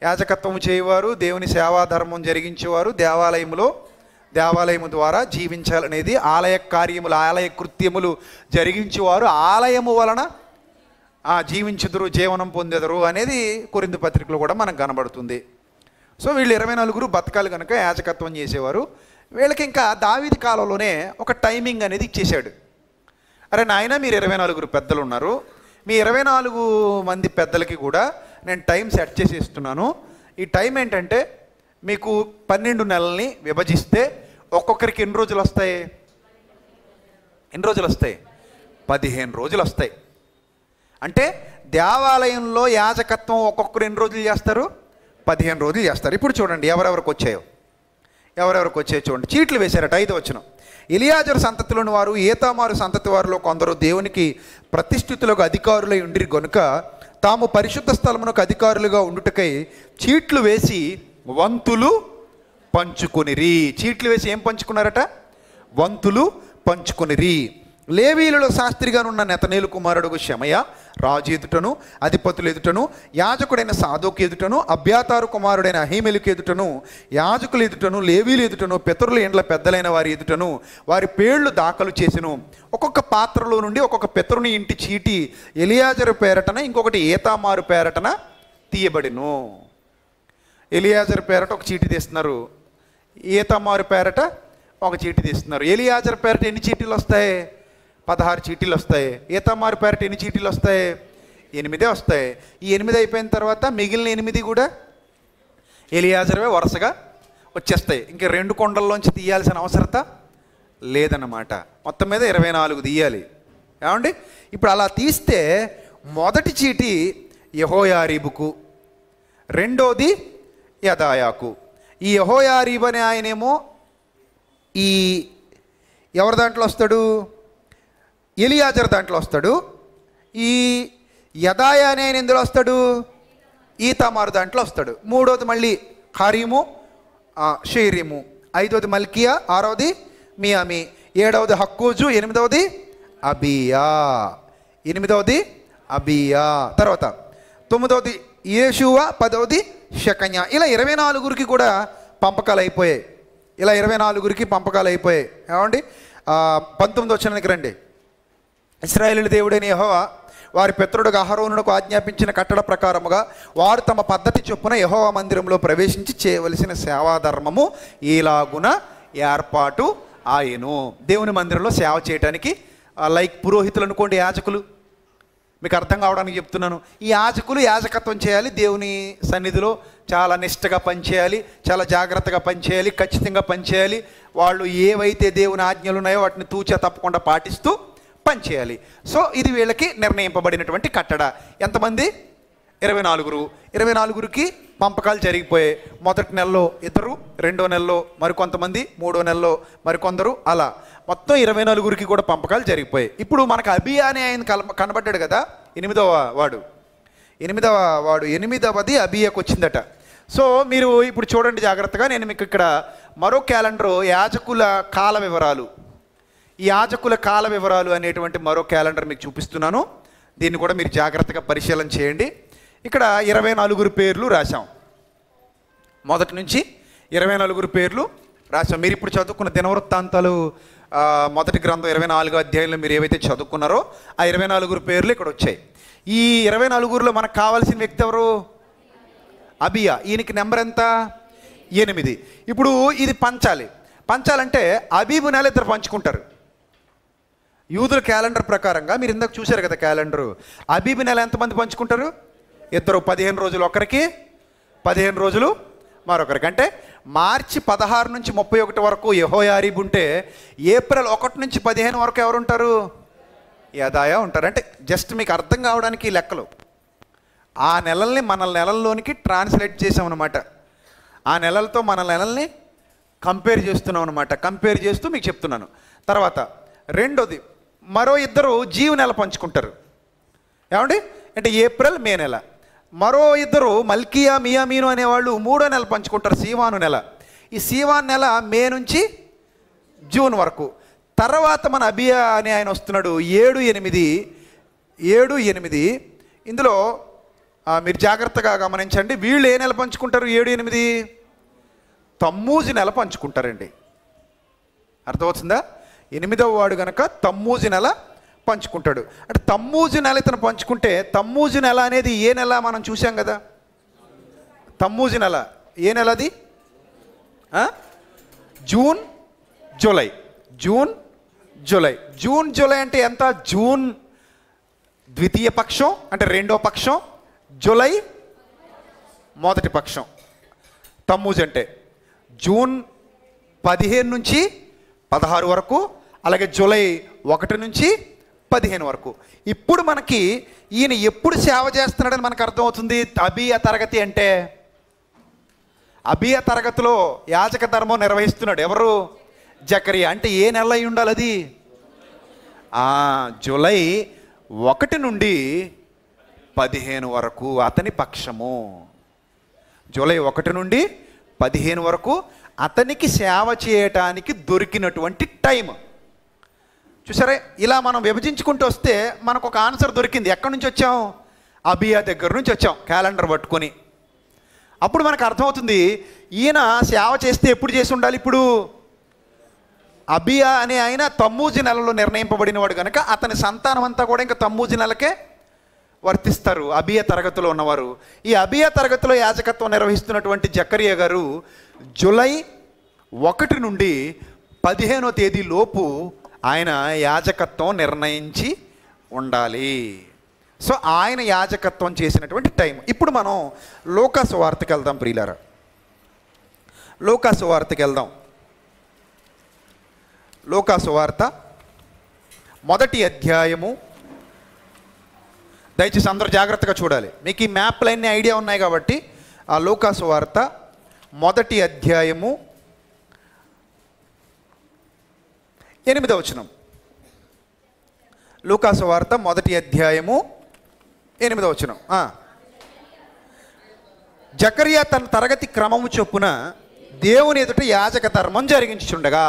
యాజకత్వం చేయవారు, దేవుని సేవాధర్మం జరిగించేవారు, దేవాలయము ద్వారా జీవించాలనేది, ఆలయ కృత్యములు జరిగించేవారు ఆలయము వలన జీవించుదురు, జీవనం పొందెదరు అనేది కొరింథీ పత్రికలో కూడా మనకు కనబడుతుంది. సో వీళ్ళు 24 బతకాలి కనుక యాజకత్వం చేసేవారు. వీళ్ళకి ఇంకా దావీదు కాలంలోనే ఒక టైమింగ్ అనేది ఇచ్చేశాడు. అరే నాయన, మీరు 24 పెద్దలు ఉన్నారు, మీ 24 మంది పెద్దలకి కూడా నేను టైం సెట్ చేసి ఇస్తున్నాను. ఈ టైం ఏంటంటే, మీకు 12 నెలల్ని విభజిస్తే ఒక్కొక్కరికి ఎన్ని రోజులు వస్తాయి? 15 రోజులు వస్తాయి. అంటే దేవాలయంలో యాజకత్వం ఒక్కొక్కరు ఎన్ని రోజులు చేస్తారు? 15 రోజులు చేస్తారు. ఇప్పుడు చూడండి ఎవరెవరికి వచ్చాయో చూడండి. చీట్లు వేశారట. 5వ వచనం. ఎలియాజరు సంతతిలోని వారు ఈతామారు సంతతి వారిలో కొందరు దేవునికి ప్రతిష్ఠితులకు అధికారులై ఉండిరి గనుక తాము పరిశుద్ధ స్థలమునకు అధికారులుగా ఉండుటకై చీట్లు వేసి వంతులు పంచుకొనిరి. చీట్లు వేసి ఏం పంచుకున్నారట? వంతులు పంచుకొనిరి. లేవీయులలో శాస్త్రిగానున్న నెతనేలు కుమారుడు షెమయ రాజు ఎదుటను, అధిపతులు ఎదుటను, యాజకుడైన సాదోకు ఎదుటను, అబ్యాతారు కుమారుడైన అహీమెలకు ఎదుటను, యాజకులు ఎదుటను, లేవీలు ఎదుటను, పితరుల ఇండ్ల పెద్దలైన వారి ఎదుటను వారి పేర్లు దాఖలు చేసెను. ఒక్కొక్క పాత్రలో నుండి ఒక్కొక్క పితరుని ఇంటి చీటి ఎలియాజరు పేరటన, ఇంకొకటి ఈతామారు పేరటన తీయబడిను. ఎలియాజరు పేరట ఒక చీటి తీస్తున్నారు, ఈతామారు పేరట ఒక చీటి తీస్తున్నారు. ఎలియాజరు పేరట ఎన్ని చీటీలు వస్తాయి? 16 చీటీలు వస్తాయి. ఈతామారు పేరట ఎన్ని చీటీలు వస్తాయి? 8 వస్తాయి. ఈ 8 అయిపోయిన తర్వాత మిగిలిన 8 కూడా ఎలియాజరువే వరుసగా వచ్చేస్తాయి. ఇంక 2 కొండల్లోంచి తీయాల్సిన అవసరత లేదన్నమాట. మొత్తం మీద 24 తీయాలి. ఏమండి? ఇప్పుడు అలా తీస్తే మొదటి చీటి యెహోయారీబుకు, రెండోది యదాయాకు. ఈ యెహోయారీబు అనే ఆయనేమో ఈ ఎవరి దాంట్లో వస్తాడు? ఎలియాజర్ దాంట్లో వస్తాడు. ఈ యదాయా అనే ఆయన ఎందులో వస్తాడు? ఈతామారు దాంట్లో వస్తాడు. మూడోది మళ్ళీ హారీము, షేరీము. ఐదవది మల్కియా, ఆరవది మియామి, ఏడవది హక్కూజు, ఎనిమిదవది అబియా. తర్వాత తొమ్మిదవది యేషువా, పదవది షకన్యా. ఇలా 24 కూడా పంపకాలు అయిపోయాయి. ఏమండి? 19 వచనానికి రండి. ఇశ్రాయేలు దేవుడైన యెహోవా వారి పితరుడుగా అహరోనునకు ఆజ్ఞాపించిన కట్టడ ప్రకారముగా వారు తమ పద్ధతి చొప్పున యెహోవా మందిరంలో ప్రవేశించి చేయవలసిన సేవాధర్మము ఈలాగున ఏర్పాటు ఆయను. దేవుని మందిరంలో సేవ చేయడానికి లైక్ పురోహితులు అనుకోండి, యాజకులు, మీకు అర్థం కావడానికి చెప్తున్నాను. ఈ యాజకులు యాజకత్వం చేయాలి, దేవుని సన్నిధిలో చాలా నిష్టగా పనిచేయాలి, చాలా జాగ్రత్తగా పనిచేయాలి, ఖచ్చితంగా పనిచేయాలి. వాళ్ళు ఏవైతే దేవుని ఆజ్ఞలు ఉన్నాయో వాటిని తూచా తప్పకుండా పాటిస్తూ పనిచేయాలి. సో ఇది వీళ్ళకి నిర్ణయింపబడినటువంటి కట్టడ. ఎంతమంది? 24కి పంపకాలు జరిగిపోయాయి. మొదటి నెలలో ఇద్దరు, రెండో నెలలో మరికొంతమంది, మూడో నెలలో మరికొందరు, అలా మొత్తం 24కి కూడా పంపకాలు జరిగిపోయాయి. ఇప్పుడు మనకు అబియా అనే ఆయన కనబడ్డాడు కదా, 8వ వాడు. 8వది అబియాకు వచ్చిందట. సో మీరు ఇప్పుడు చూడండి జాగ్రత్తగా. నేను మీకు ఇక్కడ మరో క్యాలెండరు, యాజకుల కాల వివరాలు, ఈ యాజకుల కాల వివరాలు అనేటువంటి మరో క్యాలెండర్ మీకు చూపిస్తున్నాను. దీన్ని కూడా మీరు జాగ్రత్తగా పరిశీలన చేయండి. ఇక్కడ 24 పేర్లు రాశాం. మొదటి నుంచి 24 పేర్లు రాశాం. మీరు ఇప్పుడు చదువుకున్న దినవృత్తాంతాలు మొదటి గ్రంథం 24వ అధ్యాయంలో మీరు ఏవైతే చదువుకున్నారో ఆ 24 పేర్లు ఇక్కడ వచ్చాయి. ఈ 24లో మనకు కావాల్సిన వ్యక్తి ఎవరు? అబియా. ఈయనకి నెంబర్ ఎంత? 8. ఇప్పుడు ఇది పంచాలంటే అబీబు నెల ఇద్దరు పంచుకుంటారు. యూదుల క్యాలెండర్ ప్రకారంగా మీరు ఇందాక చూశారు కదా క్యాలెండరు, అబీబు నెల ఎంతమంది పంచుకుంటారు? ఇద్దరు. 15 రోజులు ఒకరికి, 15 రోజులు మరొకరికి. అంటే మార్చి 16 నుంచి 31 వరకు యెహోయారీబు ఉంటే ఏప్రిల్ 1 నుంచి 15 వరకు ఎవరు ఉంటారు? యదాయా ఉంటారు. అంటే జస్ట్ మీకు అర్థం కావడానికి ఈ లెక్కలు. ఆ నెలల్ని మన నెలల్లోనికి ట్రాన్స్లేట్ చేసామన్నమాట. ఆ నెలలతో మన నెలల్ని కంపేర్ చేస్తున్నాం అనమాట. కంపేర్ చేస్తూ మీకు చెప్తున్నాను. తర్వాత రెండోది, మరో ఇద్దరు జీవ నెల పంచుకుంటారు. ఏమండి? అంటే ఏప్రిల్, మే నెల. మరో ఇద్దరు మల్కియా, మియామీను అనేవాళ్ళు 3వ నెల పంచుకుంటారు, సీవాను నెల. ఈ సీవాన్ నెల మే నుంచి జూన్ వరకు. తర్వాత మన అబియా అనే ఆయన వస్తున్నాడు, 7-8. ఇందులో మీరు జాగ్రత్తగా గమనించండి. వీళ్ళు ఏ నెల పంచుకుంటారు? 7-8 తమ్మూజు నెల పంచుకుంటారండి. అర్థమవుతుందా? 8వ వాడు కనుక తమ్మూజు నెల పంచుకుంటాడు. అంటే తమ్మూజు నెల ఇతను పంచుకుంటే, తమ్మూజు నెల అనేది ఏ నెల మనం చూసాం కదా. తమ్మూజు నెల ఏ నెల అది? June, July. జూన్, జూలై అంటే ఎంత? జూన్ ద్వితీయ పక్షం అంటే రెండో పక్షం, జూలై మొదటి పక్షం. తమ్మూజు అంటే జూన్ 15 నుంచి 16 వరకు, అలాగే జూలై 1 నుంచి 15 వరకు. ఇప్పుడు మనకి ఈయన ఎప్పుడు సేవ చేస్తున్నాడని మనకు అర్థమవుతుంది. అబియా తరగతి అంటే, అబియా తరగతిలో యాజక ధర్మం నిర్వహిస్తున్నాడు ఎవరు? జకరియా. అంటే ఏ నెల అయి ఉండాలి అది? జూలై 1 నుండి 15 వరకు అతని పక్షము. జూలై 1 నుండి 15 వరకు అతనికి సేవ చేయటానికి దొరికినటువంటి టైం. చూసారా? ఇలా మనం విభజించుకుంటూ వస్తే మనకు ఒక ఆన్సర్ దొరికింది. ఎక్కడి నుంచి వచ్చాం? అబియా దగ్గర నుంచి వచ్చాం క్యాలెండర్ పట్టుకొని. అప్పుడు మనకు అర్థమవుతుంది ఈయన సేవ చేస్తే ఎప్పుడు చేసి ఉండాలి. ఇప్పుడు అబియా అనే ఆయన తమ్మూజు నెలలో నిర్ణయింపబడినవాడు కనుక అతని సంతానం అంతా కూడా ఇంకా తమ్మూజు నెలకే వర్తిస్తారు, అబియా తరగతిలో ఉన్నవారు. ఈ అబియా తరగతిలో యాజకత్వం నిర్వహిస్తున్నటువంటి జకరియా గారు జూలై 1 నుండి 15వ తేదీ లోపు ఆయన యాజకత్వం నిర్ణయించి ఉండాలి. సో ఆయన యాజకత్వం చేసినటువంటి టైం. ఇప్పుడు మనం లూకాసు వార్తకి వెళ్దాం ప్రియులారా. లూకాసు వార్తకి వెళ్దాం. లూకాసు వార్త 1వ అధ్యాయము. దయచేసి అందరూ జాగ్రత్తగా చూడాలి. మీకు ఈ మ్యాప్లన్నీ ఐడియా ఉన్నాయి కాబట్టి. ఆ లూకాసు వార్త 1వ అధ్యాయము 8వ వచనం. లూకాసు వార్త 1వ అధ్యాయము 8వ వచనం. జకర్యా తన తరగతి క్రమము చొప్పున దేవుని ఎదుట యాజక ధర్మం జరిగించుండగా.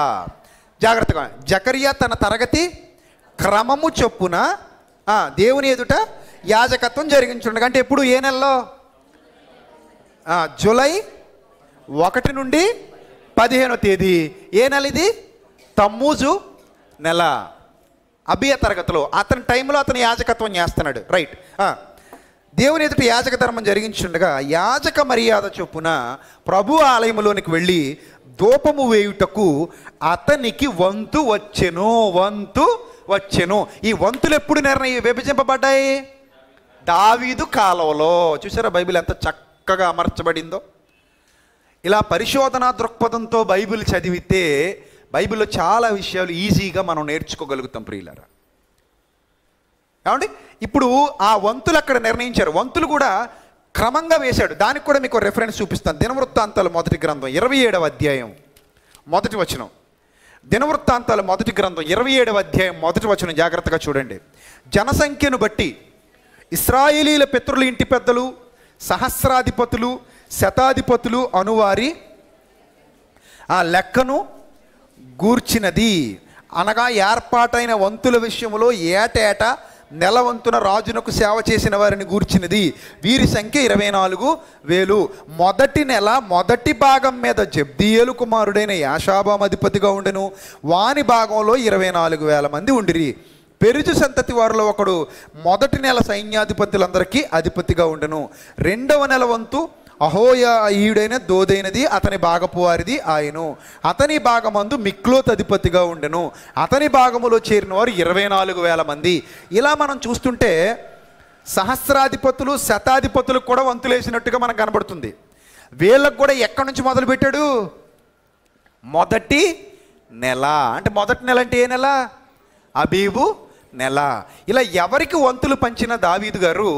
జాగ్రత్తగా, జకర్యా తన తరగతి క్రమము చొప్పున దేవుని ఎదుట యాజకత్వం జరిగించుండగా. అంటే ఎప్పుడు, ఏ నెలలో? జూలై 1 నుండి 15వ తేదీ. ఏ నెల ఇది? తమ్మూజు నెల. అబియా తరగతిలో అతని టైంలో అతను యాజకత్వం చేస్తున్నాడు. రైట్. దేవుని ఎదుట యాజక ధర్మం జరిగించుండగా యాజక మర్యాద చొప్పున ప్రభు ఆలయంలోనికి వెళ్ళి ధూపము వేయుటకు అతనికి వంతు వచ్చెను. ఈ వంతులు ఎప్పుడు విభజింపబడ్డాయి? దావీదు కాలంలో. చూసారా బైబిల్ ఎంత చక్కగా అమర్చబడిందో? ఇలా పరిశోధనా దృక్పథంతో బైబిల్ చదివితే బైబిల్లో చాలా విషయాలు ఈజీగా మనం నేర్చుకోగలుగుతాం ప్రియులారా. ఏమండి, ఇప్పుడు ఆ వంతులు అక్కడ నిర్ణయించారు. వంతులు కూడా క్రమంగా వేశాడు. దానికి కూడా మీకు రెఫరెన్స్ చూపిస్తాను. దినవృత్తాంతాలు 1వ గ్రంథం 27వ అధ్యాయం 1వ వచనం. దినవృత్తాంతాలు 1వ గ్రంథం 27వ అధ్యాయం 1వ వచనం జాగ్రత్తగా చూడండి. జనసంఖ్యను బట్టి ఇశ్రాయేలీల పితరుల ఇంటి పెద్దలు, సహస్రాధిపతులు, శతాధిపతులు అనువారి ఆ లెక్కను గూర్చినది. అనగా ఏర్పాటైన వంతుల విషయంలో ఏటేటా నెలవంతున రాజునకు సేవ చేసిన వారిని గూర్చినది. వీరి సంఖ్య 24,000. మొదటి నెల మొదటి భాగం మీద జబ్దీయేలు కుమారుడైన యాషాబాం అధిపతిగా ఉండెను. వాని భాగంలో 24,000 మంది ఉండిరి. పెరుజు సంతతి వారిలో ఒకడు మొదటి నెల సైన్యాధిపతులందరికీ అధిపతిగా ఉండెను. 2వ నెల వంతు అహోయాయుడైన దోదైనది, అతని భాగపు వారిది ఆయను. అతని భాగమందు మిక్లోత్ అధిపతిగా ఉండెను. అతని భాగములో చేరిన వారు 24,000 మంది. ఇలా మనం చూస్తుంటే సహస్రాధిపతులు, శతాధిపతులు కూడా వంతులేసినట్టుగా మనకు కనబడుతుంది. వీళ్ళకు కూడా ఎక్కడి నుంచి మొదలు పెట్టాడు? మొదటి నెల. అంటే మొదటి నెల అంటే ఏ నెల? అబీబు నెల. ఇలా ఎవరికి వంతులు పంచిన దావీదు గారు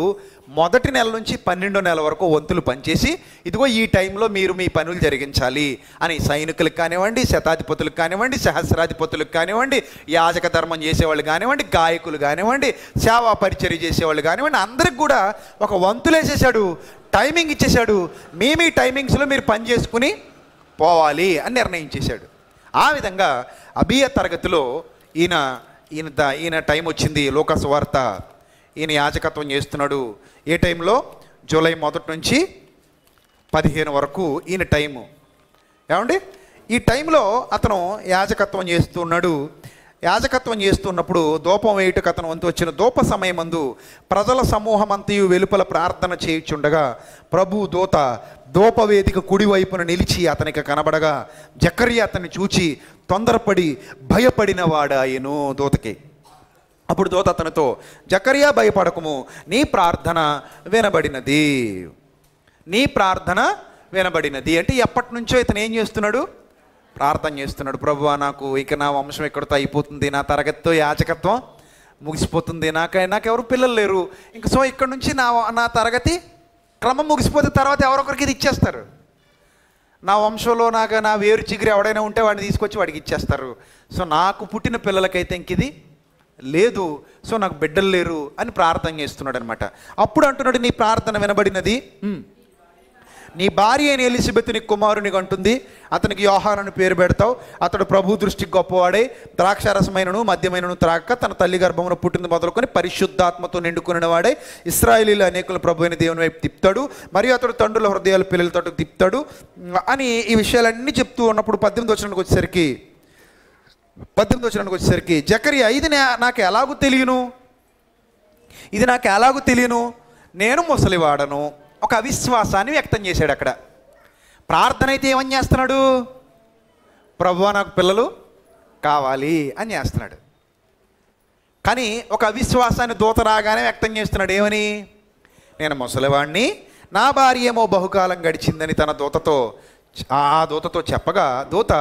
మొదటి నెల నుంచి 12వ నెల వరకు వంతులు పనిచేసి, ఇదిగో ఈ టైంలో మీరు మీ పనులు జరిగించాలి అని సైనికులకు కానివ్వండి, శతాధిపతులకు కానివ్వండి, సహస్రాధిపతులకు కానివ్వండి, యాజక ధర్మం చేసేవాళ్ళు కానివ్వండి, గాయకులు కానివ్వండి, సేవా పరిచర్య చేసేవాళ్ళు కానివ్వండి, అందరికి కూడా ఒక వంతులు వేసేసాడు, టైమింగ్ ఇచ్చేశాడు. మీ టైమింగ్స్లో మీరు పని చేసుకుని పోవాలి అని నిర్ణయించేశాడు. ఆ విధంగా అబియా తరగతిలో ఈయన టైం వచ్చింది. లూకాసు వార్త ఈయన యాజకత్వం చేస్తున్నాడు. ఏ టైంలో? జూలై 1 నుంచి 15 వరకు ఈయన టైము. ఏమండి, ఈ టైంలో అతను యాజకత్వం చేస్తున్నాడు. యాజకత్వం చేస్తున్నప్పుడు ధూపం వేయుటకు అతను వంతు వచ్చిన ధూప సమయమందు ప్రజల సమూహం అంతయు వెలుపల ప్రార్థన చేయుచుండగా ప్రభు దూత ధూపవేదిక కుడివైపున నిలిచి అతనికి కనబడగా జకర్యా అతన్ని చూచి తొందరపడి భయపడిన వాడాయను దూతకి. అప్పుడు దూత అతనితో, జకర్యా భయపడకుము, నీ ప్రార్థన వినబడినది. నీ ప్రార్థన వినబడినది అంటే ఎప్పటి నుంచో ఇతను ఏం చేస్తున్నాడు? ప్రార్థన చేస్తున్నాడు. ప్రభువా, నాకు ఇక నా వంశం ఎక్కడితో అయిపోతుంది, నా తరగతితో యాజకత్వం ముగిసిపోతుంది, నాకెవరు పిల్లలు లేరు, ఇంక సో ఇక్కడ నుంచి నా తరగతి క్రమం ముగిసిపోతే తర్వాత ఎవరొకరికి ఇది ఇచ్చేస్తారు. నా వంశంలో నా వేరు చిగురు ఎవడైనా ఉంటే వాడిని తీసుకొచ్చి వాడికి ఇచ్చేస్తారు. సో నాకు పుట్టిన పిల్లలకైతే ఇంక ఇది లేదు, సో నాకు బిడ్డలు లేరు అని ప్రార్థన చేస్తున్నాడు అనమాట. అప్పుడు అంటున్నాడు, నీ ప్రార్థన వినబడినది, నీ భార్య అయిన ఎలిజబెత్ నీ కుమారునికి అంటుంది, అతనికి యోహాను పేరు పెడతావు. అతడు ప్రభు దృష్టికి గొప్పవాడై ద్రాక్షారసమైనను మద్యమైనను త్రాగక తన తల్లి గర్భమును పుట్టిన మొదలుకొని పరిశుద్ధాత్మతో నిండుకున్న వాడై ఇశ్రాయేలీయుల అనేకులు ప్రభు అయిన దేవుని వైపు తిప్పుతాడు, మరియు అతడు తండ్రుల హృదయాల పిల్లలతో తిప్పుతాడు అని ఈ విషయాలన్నీ చెప్తూ ఉన్నప్పుడు 18వ వచనానికి వచ్చేసరికి జకర్యా, ఇది నాకు ఎలాగూ తెలియను, నేను ముసలివాడను, ఒక అవిశ్వాసాన్ని వ్యక్తం చేశాడు. అక్కడ ప్రార్థన అయితే ఏమని చేస్తున్నాడు? ప్రభువా, నాకు పిల్లలు కావాలి అని చేస్తున్నాడు. కానీ ఒక అవిశ్వాసాన్ని దూత రాగానే వ్యక్తం చేస్తున్నాడు. ఏమని? నేను ముసలివాడిని, నా భార్య ఏమో బహుకాలం గడిచిందని తన ఆ దూతతో చెప్పగా దూత,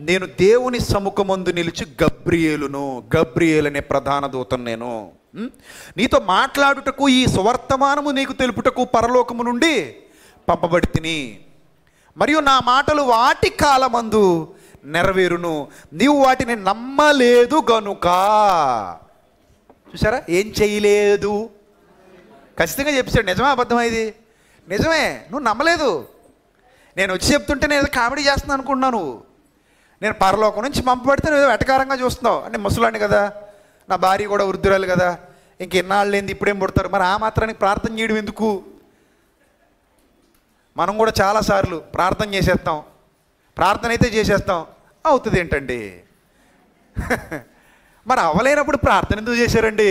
నేను దేవుని సముఖమందు నిలిచి గబ్రియేలు అనే ప్రధాన దూతను నేను నీతో మాట్లాడుటకు ఈ సువర్తమానము నీకు తెలుపుటకు పరలోకము నుండి పంపబడితిని, మరియు నా మాటలు వాటి కాలమందు నెరవేరును, నీవు వాటిని నమ్మలేదు గనుక. చూసారా, ఏం చేయలేదు, ఖచ్చితంగా చెప్పాడు. నిజమా అబద్ధమా? ఇది నిజమే, నువ్వు నమ్మలేదు. నేను వచ్చి చెప్తుంటే నేను ఏదో కామెడీ చేస్తున్నాను అనుకుంటున్నావు నువ్వు. నేను పరలోకం నుంచి పంపబడితే నువ్వు ఏదో వెటకారంగా చూస్తున్నావు. అంటే ముసలాండి కదా, నా భార్య కూడా వృద్ధురాలు కదా, ఇంక ఎన్నాళ్ళు ఏంది, ఇప్పుడేం పుడతారు, మరి ఆ మాత్రానికి ప్రార్థన చేయడం ఎందుకు? మనం కూడా చాలాసార్లు ప్రార్థన చేసేస్తాం, ప్రార్థన అయితే చేసేస్తాం, అవుతుంది ఏంటండి? మరి అవ్వలేనప్పుడు ప్రార్థన ఎందుకు చేశారండి?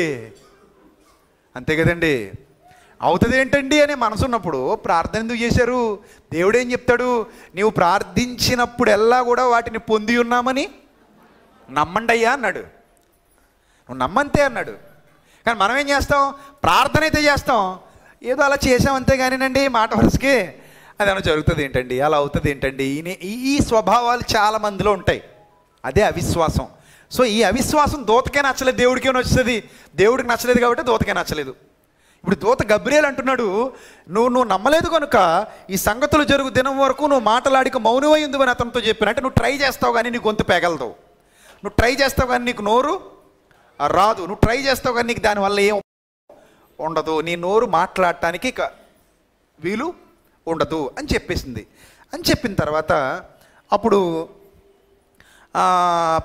అంతే కదండి. అవుతుంది ఏంటండి అనే మనసు ఉన్నప్పుడు ప్రార్థన ఎందుకు చేశారు? దేవుడేం చెప్తాడు? నీవు ప్రార్థించినప్పుడెల్లా కూడా వాటిని పొంది ఉన్నామని నమ్మండి అయ్యా అన్నాడు. నువ్వు నమ్మంతే అన్నాడు. కానీ మనం ఏం చేస్తాం? ప్రార్థన అయితే చేస్తాం, ఏదో అలా చేసాం అంతే కానీనండి, మాట వరుసకి అదేమో జరుగుతుంది ఏంటండి, అలా అవుతుంది ఏంటండి. ఈ స్వభావాలు చాలా మందిలో ఉంటాయి. అదే అవిశ్వాసం. సో ఈ అవిశ్వాసం దూతకే నచ్చలేదు, దేవుడికే నచ్చుతుంది. దేవుడికి నచ్చలేదు కాబట్టి దూతకే నచ్చలేదు. ఇప్పుడు దూత గబ్రియల్ అంటున్నాడు, నువ్వు నమ్మలేదు కనుక ఈ సంగతులు జరుగు దినం వరకు నువ్వు మాటలాడిక మౌనమై ఉంది అని అతనితో చెప్పిన. అంటే నువ్వు ట్రై చేస్తావు కానీ నీ గొంతు పెగలదు, నువ్వు ట్రై చేస్తావు కానీ నీకు నోరు రాదు, నువ్వు ట్రై చేస్తావు కానీ నీకు దానివల్ల ఏం ఉండదు, నీ నోరు మాట్లాడటానికి వీలు ఉండదు అని చెప్పేసింది. అని చెప్పిన తర్వాత అప్పుడు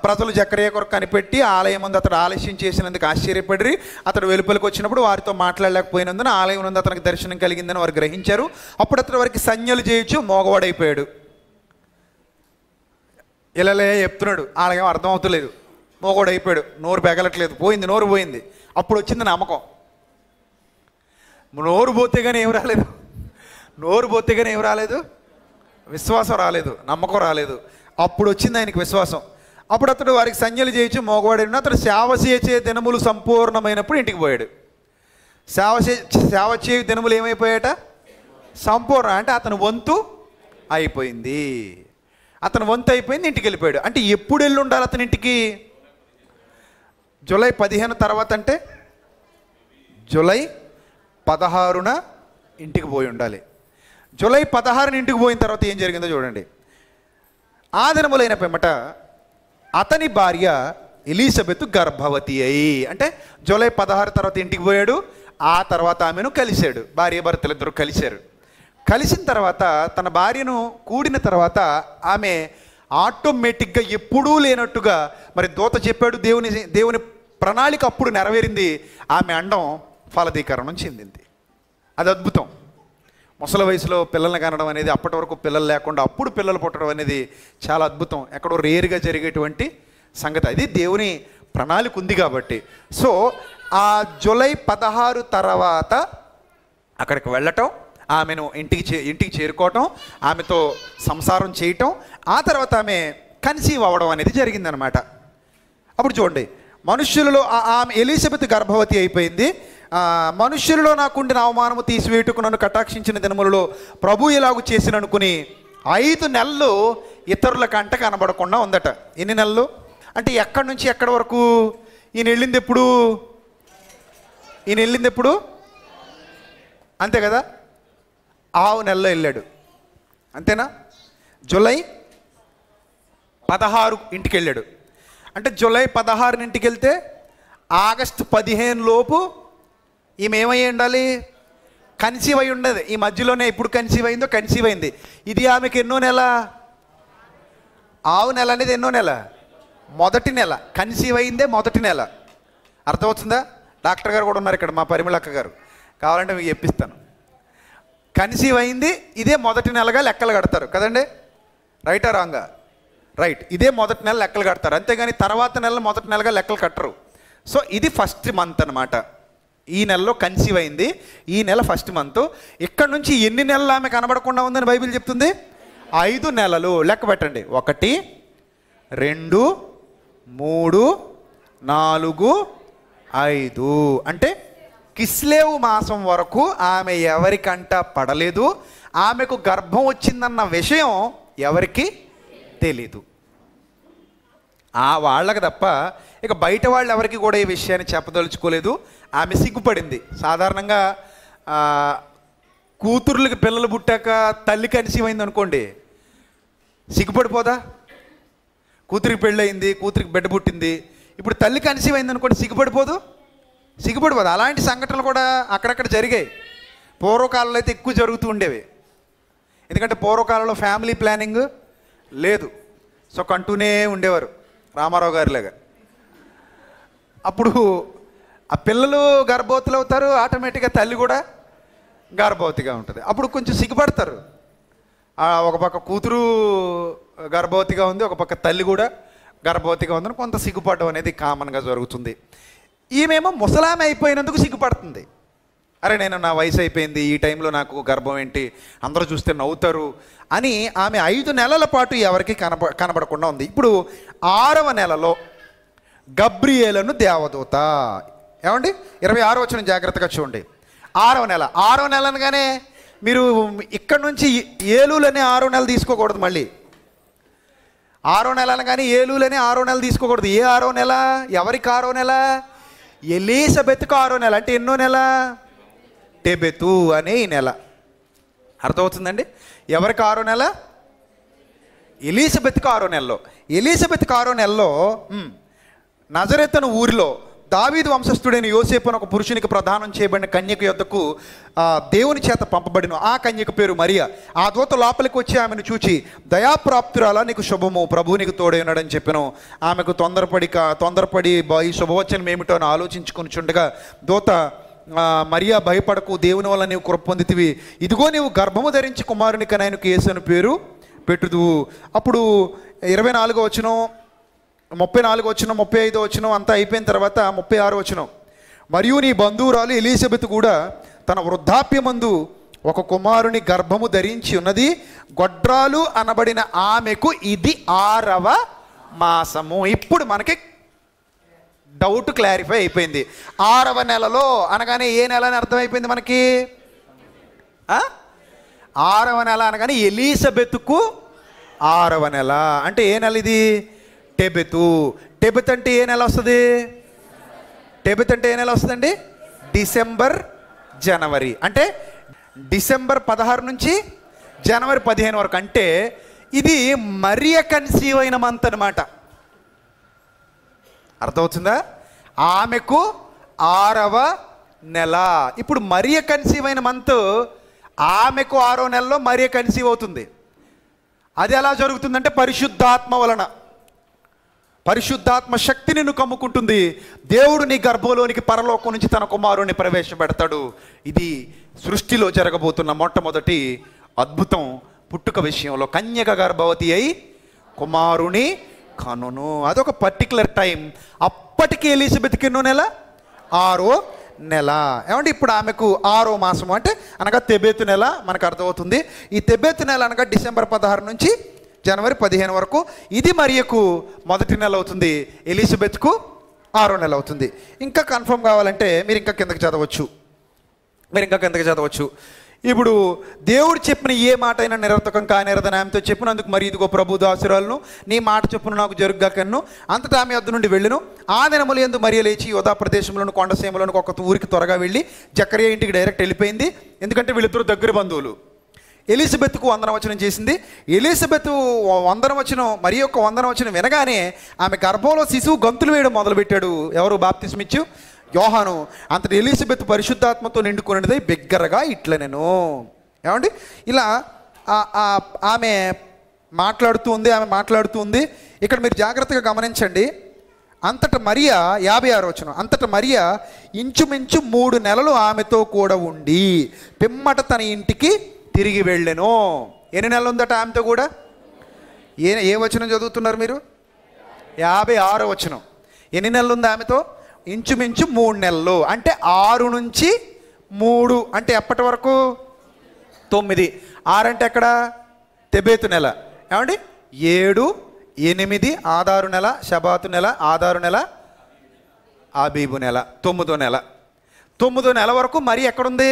ప్రజలు జకరియా కొరకు కనిపెట్టి ఆలయం ముందు అతడు ఆలస్యం చేసినందుకు ఆశ్చర్యపడి అతడు వెలుపలికి వచ్చినప్పుడు వారితో మాట్లాడలేకపోయినందున ఆలయం నుండి అతనికి దర్శనం కలిగిందని వారు గ్రహించారు. అప్పుడు అతడు వారికి సంజ్ఞలు చేయొచ్చు మోగవాడైపోయాడు. ఇలాలే చెప్తున్నాడు, ఆలయం అర్థం అవుతలేదు, మోగవాడైపోయాడు, నోరు పెగలట్లేదు, పోయింది, నోరు పోయింది. అప్పుడు వచ్చింది నమ్మకం. నోరు పోతే కానీ ఏం రాలేదు, నోరు పోతే కానీ ఏం రాలేదు, విశ్వాసం రాలేదు, నమ్మకం రాలేదు. అప్పుడు వచ్చింది ఆయనకి విశ్వాసం. అప్పుడు అతడు వారికి సంజ్ఞలు చేయొచ్చు మోగవాడు. అతడు సేవ చేసే దినములు సంపూర్ణమైనప్పుడు ఇంటికి పోయాడు. సేవ చే దినములు ఏమైపోయాట? సంపూర్ణ. అంటే అతను వంతు అయిపోయింది, అతను వంతు అయిపోయింది, ఇంటికి వెళ్ళిపోయాడు. అంటే ఎప్పుడు వెళ్ళి ఉండాలి అతని ఇంటికి? జూలై 15 తర్వాత, అంటే జూలై 16న ఇంటికి పోయి ఉండాలి. జూలై 16న ఇంటికి పోయిన తర్వాత ఏం జరిగిందో చూడండి. ఆ దినములైన పిమ్మట అతని భార్య ఎలిజబెత్ గర్భవతి అయి, అంటే జూలై 16 తర్వాత ఇంటికి పోయాడు. ఆ తర్వాత ఆమెను కలిశాడు, భార్య భర్తలు ఇద్దరు కలిశారు. కలిసిన తర్వాత తన భార్యను కూడిన తర్వాత ఆమె ఆటోమేటిక్గా ఎప్పుడూ లేనట్టుగా, మరి దూత చెప్పాడు, దేవుని ప్రణాళిక అప్పుడు నెరవేరింది. ఆమె అండం ఫలదీకరణం చెందింది. అది అద్భుతం. ముసలి వయసులో పిల్లల్ని కనడం అనేది, అప్పటి వరకు పిల్లలు లేకుండా అప్పుడు పిల్లలు పుట్టడం అనేది చాలా అద్భుతం, ఎక్కడో రేరుగా జరిగేటువంటి సంగతి. అది దేవుని ప్రణాళిక ఉంది కాబట్టి. సో ఆ జూలై 16 తర్వాత అక్కడికి వెళ్ళటం, ఆమెను ఇంటికి చేరుకోవటం, ఆమెతో సంసారం చేయటం, ఆ తర్వాత ఆమె కన్సీవ్ అవ్వడం అనేది జరిగిందనమాట. అప్పుడు చూడండి, మనుష్యులలో ఆమె ఎలిజబెత్ గర్భవతి అయిపోయింది. మనుష్యులలో నాకుండిన అవమానము తీసివేటుకు నన్ను కటాక్షించిన దినములలో ప్రభు ఇలాగు చేసిననుకుని 5 నెలలు ఇతరుల కంట కనబడకుండా ఉందట. ఎన్ని నెలలు అంటే ఎక్కడి నుంచి ఎక్కడి వరకు? ఈయన వెళ్ళింది ఎప్పుడు? అంతే కదా, 6 నెలల్లో వెళ్ళాడు, అంతేనా? జూలై 16 ఇంటికి వెళ్ళాడు. అంటే జూలై 16 ఇంటికి వెళ్తే ఆగస్టు 15 లోపు ఈమె ఏమై ఉండాలి? కన్సీవ్ అయి ఉండదు. ఈ మధ్యలోనే ఎప్పుడు కన్సీవ్ అయింది. ఇది ఆమెకి ఎన్నో నెల? 6 నెల అనేది ఎన్నో నెల? మొదటి నెల. కన్సీవ్ అయిందే మొదటి నెల. అర్థమవుతుందా? డాక్టర్ గారు కూడా ఉన్నారు ఇక్కడ, మా పరిమళక్క గారు, కావాలంటే మీకు చెప్పిస్తాను. కన్సీవ్ అయింది, ఇదే మొదటి నెలగా లెక్కలు కడతారు కదండి, రైటా రాంగా? రైట్, ఇదే మొదటి నెల లెక్కలు కడతారు, అంతేగాని తర్వాత నెల మొదటి నెలగా లెక్కలు కట్టరు. సో ఇది ఫస్ట్ మంత్ అనమాట. ఈ నెలలో కన్సీవ్ అయింది, ఈ నెల ఫస్ట్ మంత్. ఇక్కడ నుంచి ఎన్ని నెలలు ఆమె కనబడకుండా ఉందని బైబిల్ చెప్తుంది? 5 నెలలు. లెక్క పెట్టండి, 1 2 3 4 5. అంటే కిస్లేవు మాసం వరకు ఆమె ఎవరికంట పడలేదు. ఆమెకు గర్భం వచ్చిందన్న విషయం ఎవరికి తెలీదు, వాళ్ళకి తప్ప. ఇక బయట వాళ్ళు ఎవరికి కూడా ఈ విషయాన్ని చెప్పదలుచుకోలేదు. ఆమె సిగ్గుపడింది. సాధారణంగా కూతుర్లకి పిల్లలు పుట్టాక తల్లి కన్సీవ్ అయింది అనుకోండి, సిగ్గుపడిపోదా? కూతురికి పెళ్ళయింది, కూతురికి బిడ్డ పుట్టింది. ఇప్పుడు తల్లి కన్సీవ్ అయింది అనుకోండి, సిగ్గుపడిపోదు. అలాంటి సంఘటనలు కూడా అక్కడక్కడ జరిగాయి. పూర్వకాలంలో అయితే ఎక్కువ జరుగుతూ ఉండేవి. ఎందుకంటే పూర్వకాలంలో ఫ్యామిలీ ప్లానింగ్ లేదు. సో కంటూనే ఉండేవారు రామారావు గారిలాగా. అప్పుడు ఆ పిల్లలు గర్భవతులు అవుతారు, ఆటోమేటిక్గా తల్లి కూడా గర్భవతిగా ఉంటుంది. అప్పుడు కొంచెం సిగ్గుపడతారు. ఒక పక్క కూతురు గర్భవతిగా ఉంది, ఒక పక్క తల్లి కూడా గర్భవతిగా ఉందని కొంత సిగ్గుపడడం అనేది కామన్గా జరుగుతుంది. ఈమెమో ముసలామె అయిపోయినందుకు సిగ్గుపడుతుంది. అరే నేను నా వయసు అయిపోయింది, ఈ టైంలో నాకు గర్భం ఏంటి, అందరూ చూస్తే నవ్వుతారు అని ఆమె 5 నెలల పాటు ఎవరికి కనబడకుండా ఉంది. ఇప్పుడు 6వ నెలలో గబ్రియేలును దేవదూత, ఏమండి 26వ వచనం జాగ్రత్తగా చూడండి. 6వ నెల అనగానే మీరు ఇక్కడ నుంచి ఏలూలని 6వ నెల తీసుకోకూడదు. మళ్ళీ 6వ నెల అనగానే ఏలూలని 6వ నెల తీసుకోకూడదు. ఏ 6వ నెల? ఎవరికి 6వ నెల? ఎలీజబెత్కు 6వ నెల. అంటే ఎన్నో నెల? టెబెతు అనే ఈ నెల. అర్థమవుతుందండి? ఎవరికి 6వ నెల? ఎలీజబెత్కు 6వ నెలలో. ఎలీజబెత్కు 6వ నెలలో నజరేతు అను ఊరిలో దావీదు వంశస్థుడైన యోసేపు అని ఒక పురుషునికి ప్రదానం చేయబడిన కన్యక యొద్దకు దేవుని చేత పంపబడిన ఆ కన్యక పేరు మరియా. ఆ దూత లోపలికి వచ్చి ఆమెను చూచి, దయాప్రాప్తురాలా, నీకు శుభము, ప్రభువు నీకు తోడై ఉన్నాడని చెప్పాను. ఆమెకు తొందరపడి ఈ శుభవచనం ఏమిటో అని ఆలోచించుకొని చుండగా దూత, మరియా భయపడకు, దేవుని వల్ల నీవు కృప పొందితివి, ఇదిగో నీవు గర్భము ధరించి కుమారునికి ఆయనకు యేసు అని పేరు పెట్టుదువు. అప్పుడు 24వ వచనం, 34వ వచనం, 35వ వచనం అంతా అయిపోయిన తర్వాత 36వ వచనం, మరియు నీ బంధువురాలు ఎలీజబెత్ కూడా తన వృద్ధాప్యమందు ఒక కుమారుని గర్భము ధరించి ఉన్నది, గొడ్రాలు అనబడిన ఆమెకు ఇది 6వ మాసము. ఇప్పుడు మనకి డౌట్ క్లారిఫై అయిపోయింది. 6వ నెలలో అనగానే ఏ నెల అని అర్థమైపోయింది మనకి. 6వ నెల అనగానే ఎలీజబెత్కు 6వ నెల. అంటే ఏ నెల ఇది? టెబెతు. టెబెత్ అంటే ఏ నెల వస్తుంది? టెబెత్ అంటే ఏ నెల వస్తుందండి? డిసెంబర్, జనవరి. అంటే డిసెంబర్ 16 నుంచి జనవరి 15 వరకు. అంటే ఇది మరియ కన్సీవ్ అయిన మంత్ అనమాట. అర్థమవుతుందా? ఆమెకు 6వ నెల. ఇప్పుడు మరియ కన్సీవ్ అయిన మంత్, ఆమెకు 6వ నెలలో మరియ కన్సీవ్ అవుతుంది. అది ఎలా జరుగుతుందంటే పరిశుద్ధాత్మ వలన. పరిశుద్ధాత్మ శక్తి నిన్ను కమ్ముకుంటుంది. దేవుడు నీ గర్భంలోనికి పరలోకం నుంచి తన కుమారుని ప్రవేశపెడతాడు. ఇది సృష్టిలో జరగబోతున్న మొట్టమొదటి అద్భుతం. పుట్టుక విషయంలో కన్యక గర్భవతి అయి కుమారుని కనును. అదొక పర్టికులర్ టైం. అప్పటికి ఎలీజబెత్కి ఎన్నో నెల? 6వ నెల. ఏమంటే ఇప్పుడు ఆమెకు 6వ మాసము అంటే అనగా తెబేతు నెల మనకు అర్థమవుతుంది. ఈ తెబేతు నెల అనగా డిసెంబర్ 16 నుంచి జనవరి 15 వరకు. ఇది మరియకు మొదటి నెల అవుతుంది, ఎలిజబెత్కు 6వ నెల అవుతుంది. ఇంకా కన్ఫర్మ్ కావాలంటే మీరు ఇంకా కిందకి చదవచ్చు. ఇప్పుడు దేవుడు చెప్పిన ఏ మాట అయినా నిరర్థకం కానిరదని ఆమెతో చెప్పినందుకు, మరి ఇదిగో ప్రభు దాసురాలను, నీ మాట చొప్పున నాకు జరుగుగా కన్ను. అంతటా ఆమె వద్ద నుండి వెళ్ళును. ఆ దినములు యందు మరియ లేచి యోధా ప్రదేశంలోను కొండసీమలోను ఒక ఊరికి త్వరగా వెళ్ళి జకరియా ఇంటికి డైరెక్ట్ వెళ్ళిపోయింది. ఎందుకంటే వీళ్ళిద్దరూ దగ్గర బంధువులు. ఎలిజబెత్కు వందనవచనం చేసింది. ఎలిజబెత్ వందనవచనం, మరి యొక్క వందనవచనం వినగానే ఆమె గర్భంలో శిశువు గంతులు వేయడం మొదలుపెట్టాడు. ఎవరు? బాప్తిస్మిచ్చు యోహాను. అంతటి ఎలిజబెత్ పరిశుద్ధాత్మతో నిండుకున్నది బిగ్గరగా ఇట్లనెను. ఏమండి ఇలా ఆమె మాట్లాడుతూ ఉంది. ఇక్కడ మీరు జాగ్రత్తగా గమనించండి. అంతటా మరియా 56వ వచనం, అంతటా మరియా ఇంచుమించు 3 నెలలు ఆమెతో కూడా ఉండి పిమ్మట తన ఇంటికి తిరిగి వెళ్ళెను. ఎన్ని నెలలు ఉందట ఆమెతో కూడా? ఏ వచనం చదువుతున్నారు మీరు? 56వ వచనం. ఎన్ని నెలలు ఉంది ఆమెతో? ఇంచుమించు 3 నెలలు. అంటే 6 నుంచి 3 అంటే ఎప్పటి వరకు? 9. 6 అంటే ఎక్కడ? తెబేతు నెల. ఏమండి 7, 8 ఆదారు నెల, శబాతు నెల, ఆదారు నెల, ఆబీబు నెల, 9వ నెల. 9వ నెల వరకు మరి ఎక్కడుంది?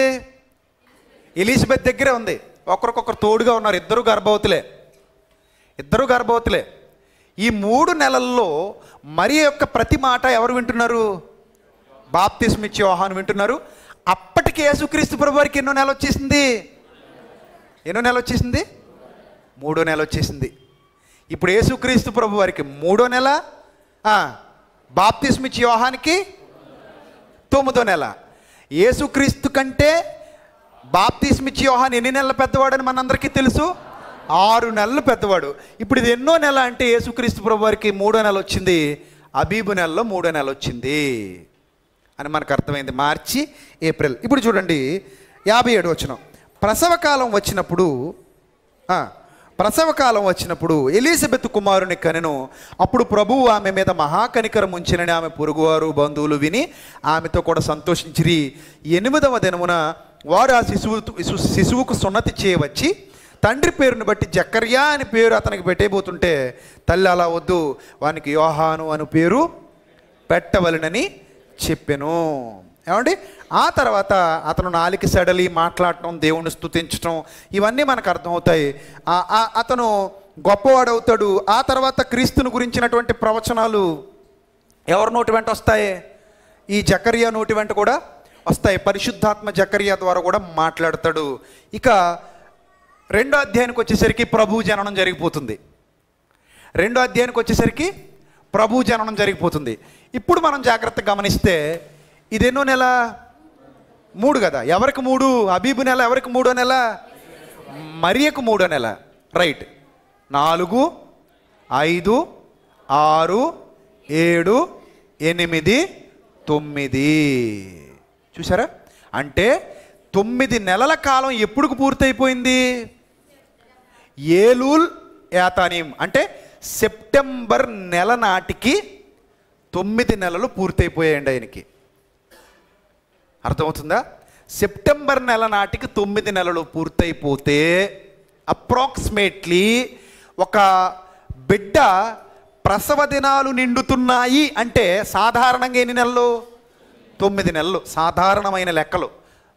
ఎలిజబెత్ దగ్గరే ఉంది. ఒకరికొకరు తోడుగా ఉన్నారు. ఇద్దరు గర్భవతులే. ఈ 3 నెలల్లో మరి యొక్క ప్రతి మాట ఎవరు వింటున్నారు? బాప్తిస్మిచ్చే యోహాను వింటున్నారు. అప్పటికి యేసుక్రీస్తు ప్రభు వారికి ఎన్నో నెల వచ్చేసింది? 3వ నెల వచ్చేసింది. ఇప్పుడు యేసుక్రీస్తు ప్రభు వారికి 3వ నెల, బాప్తిస్మిచ్చి యోహానికి 9వ నెల. యేసుక్రీస్తు కంటే బాప్తిస్మిచ్చి యోహాన్ ఎన్ని నెలల పెద్దవాడని మనందరికీ తెలుసు, 6 నెలలు పెద్దవాడు. ఇప్పుడు ఇది ఎన్నో నెల అంటే యేసుక్రీస్తు ప్రభు వారికి 3వ నెల వచ్చింది, అబీబు నెలలో 3వ నెల వచ్చింది అని మనకు అర్థమైంది. మార్చి, ఏప్రిల్. ఇప్పుడు చూడండి 57వ వచనం. ప్రసవకాలం వచ్చినప్పుడు ఎలీజబెత్ కుమారుని కనెను. అప్పుడు ప్రభువు ఆమె మీద మహాకనికరం ఉంచినని ఆమె పొరుగువారు బంధువులు విని ఆమెతో కూడా సంతోషించిరి. 8వ దినమున వారు ఆ శిశువుకు సున్నతి చేయవచ్చి తండ్రి పేరుని బట్టి జకర్యా అని పేరు అతనికి పెట్టేబోతుంటే తల్లి అలా వద్దు, వానికి యోహాను అని పేరు పెట్టవలనని చెప్పెను. ఏమండి, ఆ తర్వాత అతను నాలిక సడలి మాట్లాడటం, దేవుణ్ణి స్తుతించటం, ఇవన్నీ మనకు అర్థమవుతాయి. అతను గొప్పవాడవుతాడు. ఆ తర్వాత క్రీస్తుని గురించినటువంటి ప్రవచనాలు ఎవరి నోటి వెంట వస్తాయి? ఈ జకర్యా నోటి వెంట కూడా వస్తాయి. పరిశుద్ధాత్మ జకర్యా ద్వారా కూడా మాట్లాడతాడు. ఇక 2వ అధ్యాయానికి వచ్చేసరికి ప్రభు జననం జరిగిపోతుంది. 2వ అధ్యాయానికి వచ్చేసరికి ప్రభు జననం జరిగిపోతుంది. ఇప్పుడు మనం జాగ్రత్తగా గమనిస్తే ఇదెన్నో నెల? 3 కదా. ఎవరికి 3? అబీబు నెల. ఎవరికి 3వ నెల? మరియకు 3వ నెల. రైట్. 4, 5, 6, 7, 8, 9. చూసారా? అంటే 9 నెలల కాలం ఎప్పుడు పూర్తయిపోయింది? ఏలూల్ యాతానీం అంటే సెప్టెంబర్ నెల నాటికి 9 నెలలు పూర్తయిపోయాయండి ఆయనకి. అర్థమవుతుందా? సెప్టెంబర్ నెల నాటికి 9 నెలలు పూర్తయిపోతే అప్రాక్సిమేట్లీ ఒక బిడ్డ ప్రసవ దినాలు నిండుతున్నాయి అంటే సాధారణంగా ఎన్ని నెలలు? 9 నెలలు. సాధారణమైన లెక్కలు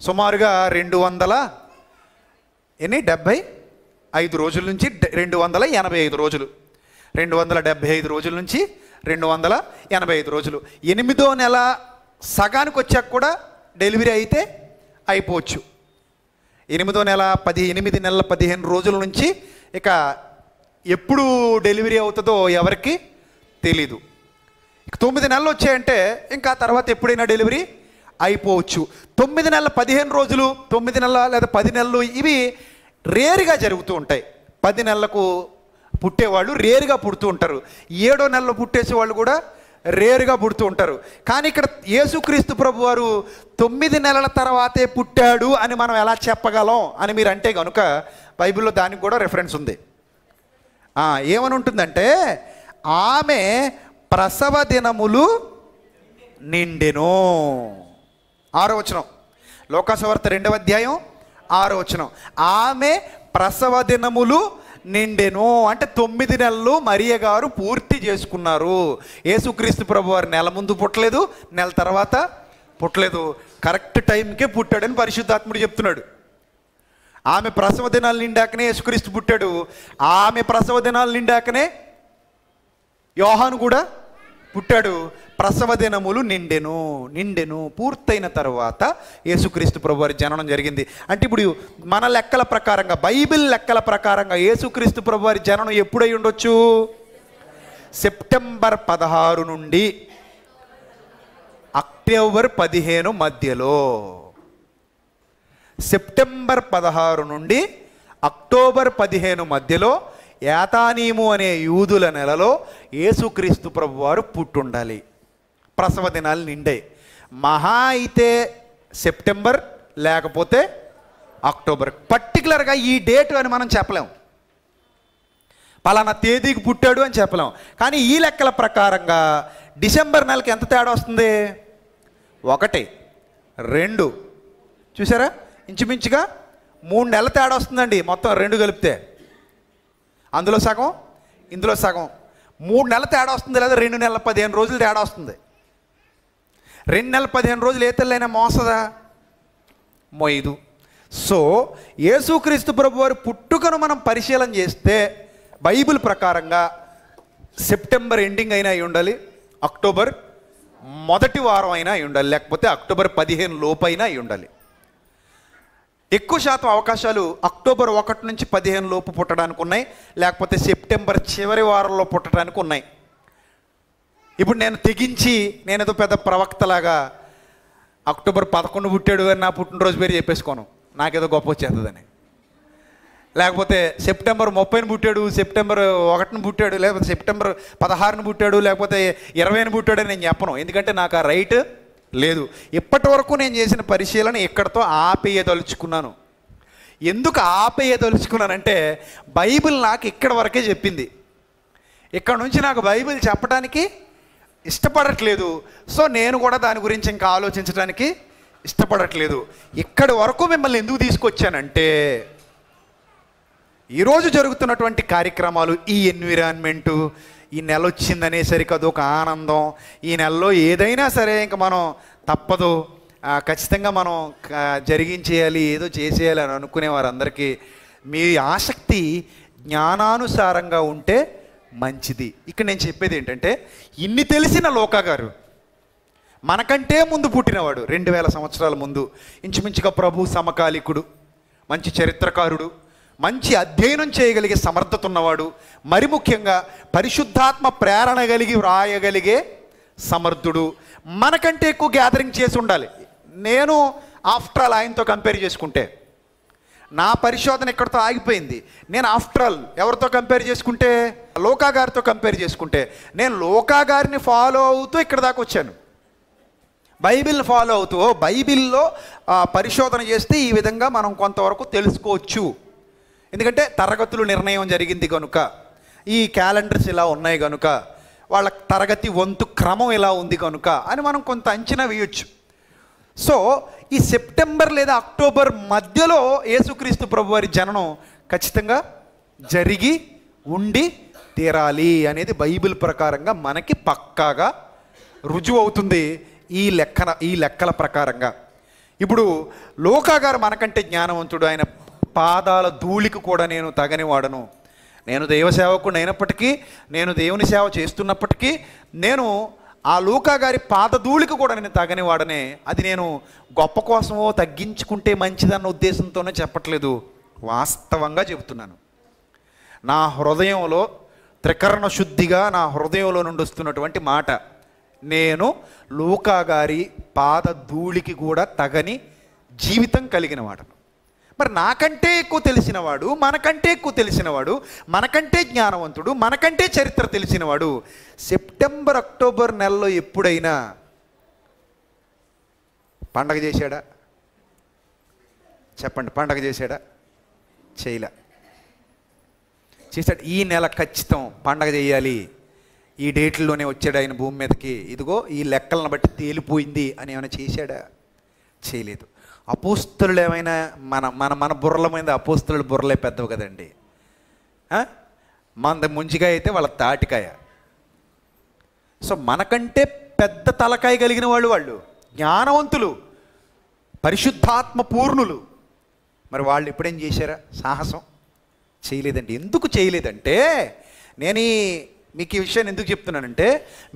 సుమారుగా 275 రోజుల నుంచి 285 రోజులు, 275 రోజుల నుంచి 285 రోజులు. 8వ నెల సగానికి వచ్చాక కూడా డెలివరీ అయితే అయిపోవచ్చు. 8వ నెల 8 నెలల 15 రోజుల నుంచి ఇక ఎప్పుడు డెలివరీ అవుతుందో ఎవరికి తెలీదు. 9 నెలలు వచ్చాయంటే ఇంకా తర్వాత ఎప్పుడైనా డెలివరీ అయిపోవచ్చు. 9 నెలల 15 రోజులు, 9 నెలల లేదా 10 నెలలు ఇవి రేరుగా జరుగుతూ ఉంటాయి. 10 నెలలకు పుట్టేవాళ్ళు రేరుగా పుడుతూ ఉంటారు. 7వ నెలలో పుట్టేసే వాళ్ళు కూడా రేరుగా పుడుతూ ఉంటారు. కానీ ఇక్కడ యేసుక్రీస్తు ప్రభు వారు 9 నెలల తర్వాతే పుట్టాడు అని మనం ఎలా చెప్పగలం అని మీరు అంటే కనుక బైబిల్లో దానికి కూడా రెఫరెన్స్ ఉంది. ఏమని ఉంటుందంటే ఆమె ప్రసవ దినములు నిండెను. 6వ వచనం, లోకాసువార్త 2వ అధ్యాయం 6వ వచనం. ఆమె ప్రసవ దినములు నిండెను అంటే 9 నెలలు మరియ గారు పూర్తి చేసుకున్నారు. యేసుక్రీస్తు ప్రభు వారు నెల ముందు పుట్టలేదు, నెల తర్వాత పుట్టలేదు, కరెక్ట్ టైంకే పుట్టాడని పరిశుద్ధాత్ముడు చెప్తున్నాడు. ఆమె ప్రసవ దినాలు నిండాకనే యేసుక్రీస్తు పుట్టాడు. ఆమె ప్రసవ దినాలు నిండాకనే యోహాను కూడా పుట్టాడు. ప్రసవ దినములు నిండెను పూర్తయిన తర్వాత యేసుక్రీస్తు ప్రభు వారి జననం జరిగింది. అంటే ఇప్పుడు మన లెక్కల ప్రకారంగా, బైబిల్ లెక్కల ప్రకారంగా యేసుక్రీస్తు ప్రభు వారి జననం ఎప్పుడై ఉండొచ్చు? సెప్టెంబర్ 16 నుండి అక్టోబర్ 15 మధ్యలో. సెప్టెంబర్ 16 నుండి అక్టోబర్ 15 మధ్యలో యాతానీము అనే యూదుల నెలలో యేసుక్రీస్తు ప్రభు వారు పుట్టుండాలి. ప్రసవ దినాలు నిండాయి. మహా అయితే సెప్టెంబర్ లేకపోతే అక్టోబర్. పర్టికులర్గా ఈ డేట్ అని మనం చెప్పలేం, పలానా తేదీకి పుట్టాడు అని చెప్పలేం. కానీ ఈ లెక్కల ప్రకారంగా డిసెంబర్ నెలకి ఎంత తేడా వస్తుంది? 1, 2 చూసారా? ఇంచుమించుగా 3 నెలల తేడా వస్తుందండి మొత్తం 2 కలిపితే. అందులో సగం, ఇందులో సగం. 3 నెలల తేడా వస్తుంది, లేదా 2 నెలల 15 రోజులు తేడా వస్తుంది. 2 నెలల 15 రోజులు ఏ తల్లైనా మోసదా? మోయదు. సో యేసుక్రీస్తు ప్రభు వారి పుట్టుకను మనం పరిశీలన చేస్తే బైబిల్ ప్రకారంగా సెప్టెంబర్ ఎండింగ్ అయినా అయి ఉండాలి, అక్టోబర్ మొదటి వారం అయినా అయి ఉండాలి, లేకపోతే అక్టోబర్ 15 లోపు అయినా అయి ఉండాలి. ఎక్కువ శాతం అవకాశాలు అక్టోబర్ 1 నుంచి 15 లోపు పుట్టడానికి ఉన్నాయి, లేకపోతే సెప్టెంబర్ చివరి వారంలో పుట్టడానికి ఉన్నాయి. ఇప్పుడు నేను తెగించి నేనేదో పెద్ద ప్రవక్తలాగా అక్టోబర్ 11 పుట్టాడు అని నా పుట్టినరోజు పేరు చెప్పేసుకోను, నాకేదో గొప్ప వచ్చేస్తుందని. లేకపోతే సెప్టెంబర్ 30 పుట్టాడు, సెప్టెంబర్ 1 పుట్టాడు, లేకపోతే సెప్టెంబర్ 16 పుట్టాడు, లేకపోతే 20 పుట్టాడు అని నేను చెప్పను. ఎందుకంటే నాకు ఆ రైట్ లేదు. ఇప్పటి వరకు నేను చేసిన పరిశీలన ఇక్కడతో ఆపేయదలుచుకున్నాను. ఎందుకు ఆపేయదలుచుకున్నానంటే బైబిల్ నాకు ఇక్కడ వరకే చెప్పింది. ఇక్కడ నుంచి నాకు బైబిల్ చెప్పడానికి ఇష్టపడట్లేదు. సో నేను కూడా దాని గురించి ఇంకా ఆలోచించడానికి ఇష్టపడట్లేదు. ఇక్కడి వరకు మిమ్మల్ని ఎందుకు తీసుకొచ్చానంటే ఈరోజు జరుగుతున్నటువంటి కార్యక్రమాలు, ఈ ఎన్విరాన్మెంటు, ఈ నెల వచ్చిందనేసరికి అదొక ఆనందం. ఈ నెలలో ఏదైనా సరే ఇంకా మనం తప్పదు, ఖచ్చితంగా మనం జరిగించేయాలి, ఏదో చేసేయాలి అని అనుకునే వారందరికీ మీ ఆసక్తి జ్ఞానానుసారంగా ఉంటే మంచిది. ఇక్కడ నేను చెప్పేది ఏంటంటే, ఇన్ని తెలిసిన లోకా గారు మనకంటే ముందు పుట్టినవాడు, 2000 సంవత్సరాల ముందు ఇంచుమించుగా ప్రభు సమకాలికుడు, మంచి చరిత్రకారుడు, మంచి అధ్యయనం చేయగలిగే సమర్థత ఉన్నవాడు, మరి ముఖ్యంగా పరిశుద్ధాత్మ ప్రేరణ కలిగి వ్రాయగలిగే సమర్థుడు, మనకంటే ఎక్కువ గ్యాదరింగ్ చేసి ఉండాలి. నేను ఆఫ్టర్ ఆల్ ఆయనతో కంపేర్ చేసుకుంటే నా పరిశోధన ఇక్కడితో ఆగిపోయింది. నేను ఆఫ్టర్ ఆల్ ఎవరితో కంపేర్ చేసుకుంటే, లోకా గారితో కంపేర్ చేసుకుంటే, నేను లోకా గారిని ఫాలో అవుతూ ఇక్కడ దాకా వచ్చాను. బైబిల్ని ఫాలో అవుతూ బైబిల్లో పరిశోధన చేస్తే ఈ విధంగా మనం కొంతవరకు తెలుసుకోవచ్చు. ఎందుకంటే తరగతులు నిర్ణయం జరిగింది కనుక, ఈ క్యాలెండర్స్ ఇలా ఉన్నాయి కనుక, వాళ్ళ తరగతి వంతు క్రమం ఇలా ఉంది కనుక అని మనం కొంత అంచనా వేయొచ్చు. సో ఈ సెప్టెంబర్ లేదా అక్టోబర్ మధ్యలో యేసుక్రీస్తు ప్రభు వారి జననం ఖచ్చితంగా జరిగి ఉండి తీరాలి అనేది బైబిల్ ప్రకారంగా మనకి పక్కాగా రుజువు అవుతుంది ఈ లెక్కల ప్రకారంగా. ఇప్పుడు లోకా గారు మనకంటే జ్ఞానవంతుడు, ఆయన పాదాల ధూళికి కూడా నేను తగని వాడను. నేను దైవ సేవకుడు అయినప్పటికీ, నేను దేవుని సేవ చేస్తున్నప్పటికీ, నేను ఆ లోకా గారి పాదధూళికి కూడా నేను తగని వాడనే. అది నేను గొప్ప కోసమో తగ్గించుకుంటే మంచిదన్న ఉద్దేశంతోనే చెప్పట్లేదు, వాస్తవంగా చెబుతున్నాను. నా హృదయంలో త్రికరణ శుద్ధిగా నా హృదయంలో నుండి వస్తున్నటువంటి మాట, నేను లోకా గారి పాదధూళికి కూడా తగని జీవితం కలిగిన వాడను. మరి నాకంటే ఎక్కువ తెలిసినవాడు, మనకంటే ఎక్కువ తెలిసినవాడు, మనకంటే జ్ఞానవంతుడు, మనకంటే చరిత్ర తెలిసినవాడు సెప్టెంబర్ అక్టోబర్ నెలలో ఎప్పుడైనా పండగ చేశాడా? చెప్పండి, పండగ చేశాడా? చేయలే. చేశాడు. ఈ నెల ఖచ్చితం పండగ చేయాలి, ఈ డేట్లలోనే వచ్చాడు ఆయన భూమి మీదకి, ఇదిగో ఈ లెక్కలను బట్టి తేలిపోయింది అని ఏమైనా చేశాడా? చేయలేదు. అపోస్తలులు ఏమైనా మన బుర్రల మీద అపోస్తలుల బుర్రలే పెద్దవి కదండి. మన ముంజికాయ అయితే వాళ్ళ తాటికాయ. సో మనకంటే పెద్ద తలకాయ కలిగిన వాళ్ళు జ్ఞానవంతులు, పరిశుద్ధాత్మ పూర్ణులు. మరి వాళ్ళు ఎప్పుడేం చేశారా? సాహసం చేయలేదండి. ఎందుకు చేయలేదంటే, నేను మీకు ఈ విషయాన్ని ఎందుకు చెప్తున్నానంటే,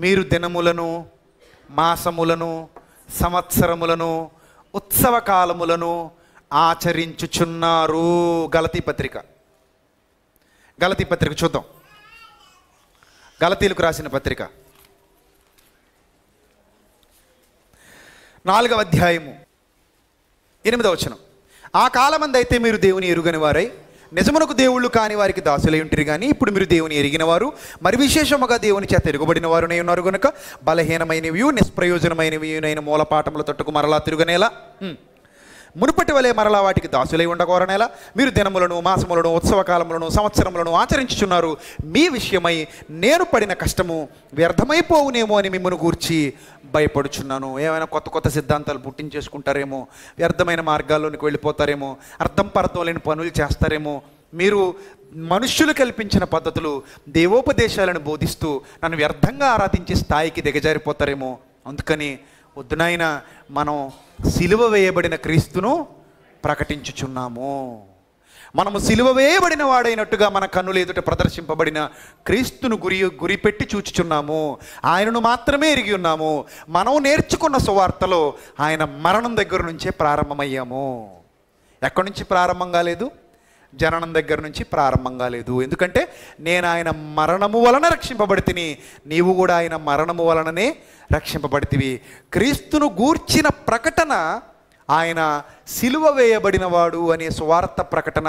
మీరు దినములను, మాసములను, సంవత్సరములను, ఉత్సవ కాలములను ఆచరించుచున్నారు. గలతీ పత్రిక చూద్దాం. గలతీలకు రాసిన పత్రిక 4వ అధ్యాయము 8వ వచనం. ఆ కాలమందైతే మీరు దేవుని ఎరుగని వారై నిజమునకు దేవుళ్ళు కాని వారికి దాసులై ఉంటిరి, కానీ ఇప్పుడు మీరు దేవుని ఎరిగిన వారు, మరి విశేషముగా దేవుని చేత ఎరుగబడిన వారునే ఉన్నారు గనుక బలహీనమైనవి నిష్ప్రయోజనమైనవి అయిన మూలపాఠముల తట్టుకు మరలా తిరుగనేలా, మునుపటి వలె మరలా వాటికి దాసులై ఉండకోరనేలా మీరు దినములను, మాసములను, ఉత్సవకాలములను, సంవత్సరములను ఆచరించుచున్నారు. మీ విషయమై నేను పడిన కష్టము వ్యర్థమైపోవునేమో అని మిమ్మల్ని గూర్చి భయపడుచున్నాను. ఏమైనా కొత్త సిద్ధాంతాలు పుట్టించేసుకుంటారేమో, వ్యర్థమైన మార్గాల్లోనికి వెళ్ళిపోతారేమో, అర్థం పర్థం లేని పనులు చేస్తారేమో, మీరు మనుష్యులు కల్పించిన పద్ధతులు, దేవోపదేశాలను బోధిస్తూ నన్ను వ్యర్థంగా ఆరాధించే స్థాయికి దిగజారిపోతారేమో. అందుకని వద్దు నాయనా, మనం సిలువ వేయబడిన క్రీస్తును ప్రకటించుచున్నాము. మనము సిలువ వేయబడిన వాడైనట్టుగా మన కన్నుల ఎదుట ప్రదర్శింపబడిన క్రీస్తును గురిపెట్టి చూచుచున్నాము. ఆయనను మాత్రమే ఎరిగి ఉన్నాము. మనం నేర్చుకున్న సువార్తలో ఆయన మరణం దగ్గర నుంచే ప్రారంభమయ్యాము. ఎక్కడి నుంచి ప్రారంభం కాలేదు? జననం దగ్గర నుంచి ప్రారంభం కాలేదు. ఎందుకంటే నేను ఆయన మరణము వలన రక్షింపబడితిని, నీవు కూడా ఆయన మరణము వలననే రక్షింపబడితివి. క్రీస్తును గూర్చిన ప్రకటన, ఆయన సిలువ వేయబడినవాడు అనే సువార్త ప్రకటన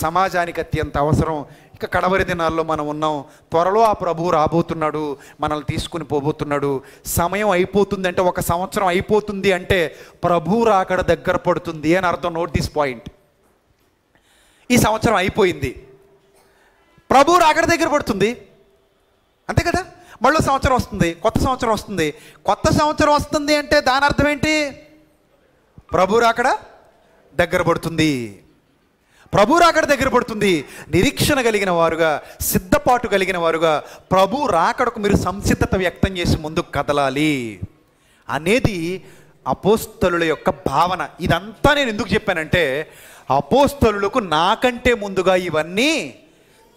సమాజానికి అత్యంత అవసరం. ఇక కడవరి దినాల్లో మనం ఉన్నాం. త్వరలో ఆ ప్రభువు రాబోతున్నాడు, మనల్ని తీసుకుని పోబోతున్నాడు. సమయం అయిపోతుంది అంటే, 1 సంవత్సరం అయిపోతుంది అంటే ప్రభువు రాకడ దగ్గర పడుతుంది అని అర్థం. Note this point. ఈ సంవత్సరం అయిపోయింది, ప్రభువు రాకడ దగ్గర పడుతుంది, అంతే కదా. మళ్ళీ సంవత్సరం వస్తుంది, కొత్త సంవత్సరం వస్తుంది. కొత్త సంవత్సరం వస్తుంది అంటే దాని అర్థం ఏంటి? ప్రభు రాకడ దగ్గర పడుతుంది. ప్రభు రాకడ దగ్గర పడుతుంది. నిరీక్షణ కలిగిన వారుగా, సిద్ధపాటు కలిగిన వారుగా ప్రభు రాకడకు మీరు సంసిద్ధత వ్యక్తం చేసి ముందుకు కదలాలి అనేది అపోస్తలుల యొక్క భావన. ఇదంతా నేను ఎందుకు చెప్పానంటే, అపోస్తలులకు నాకంటే ముందుగా ఇవన్నీ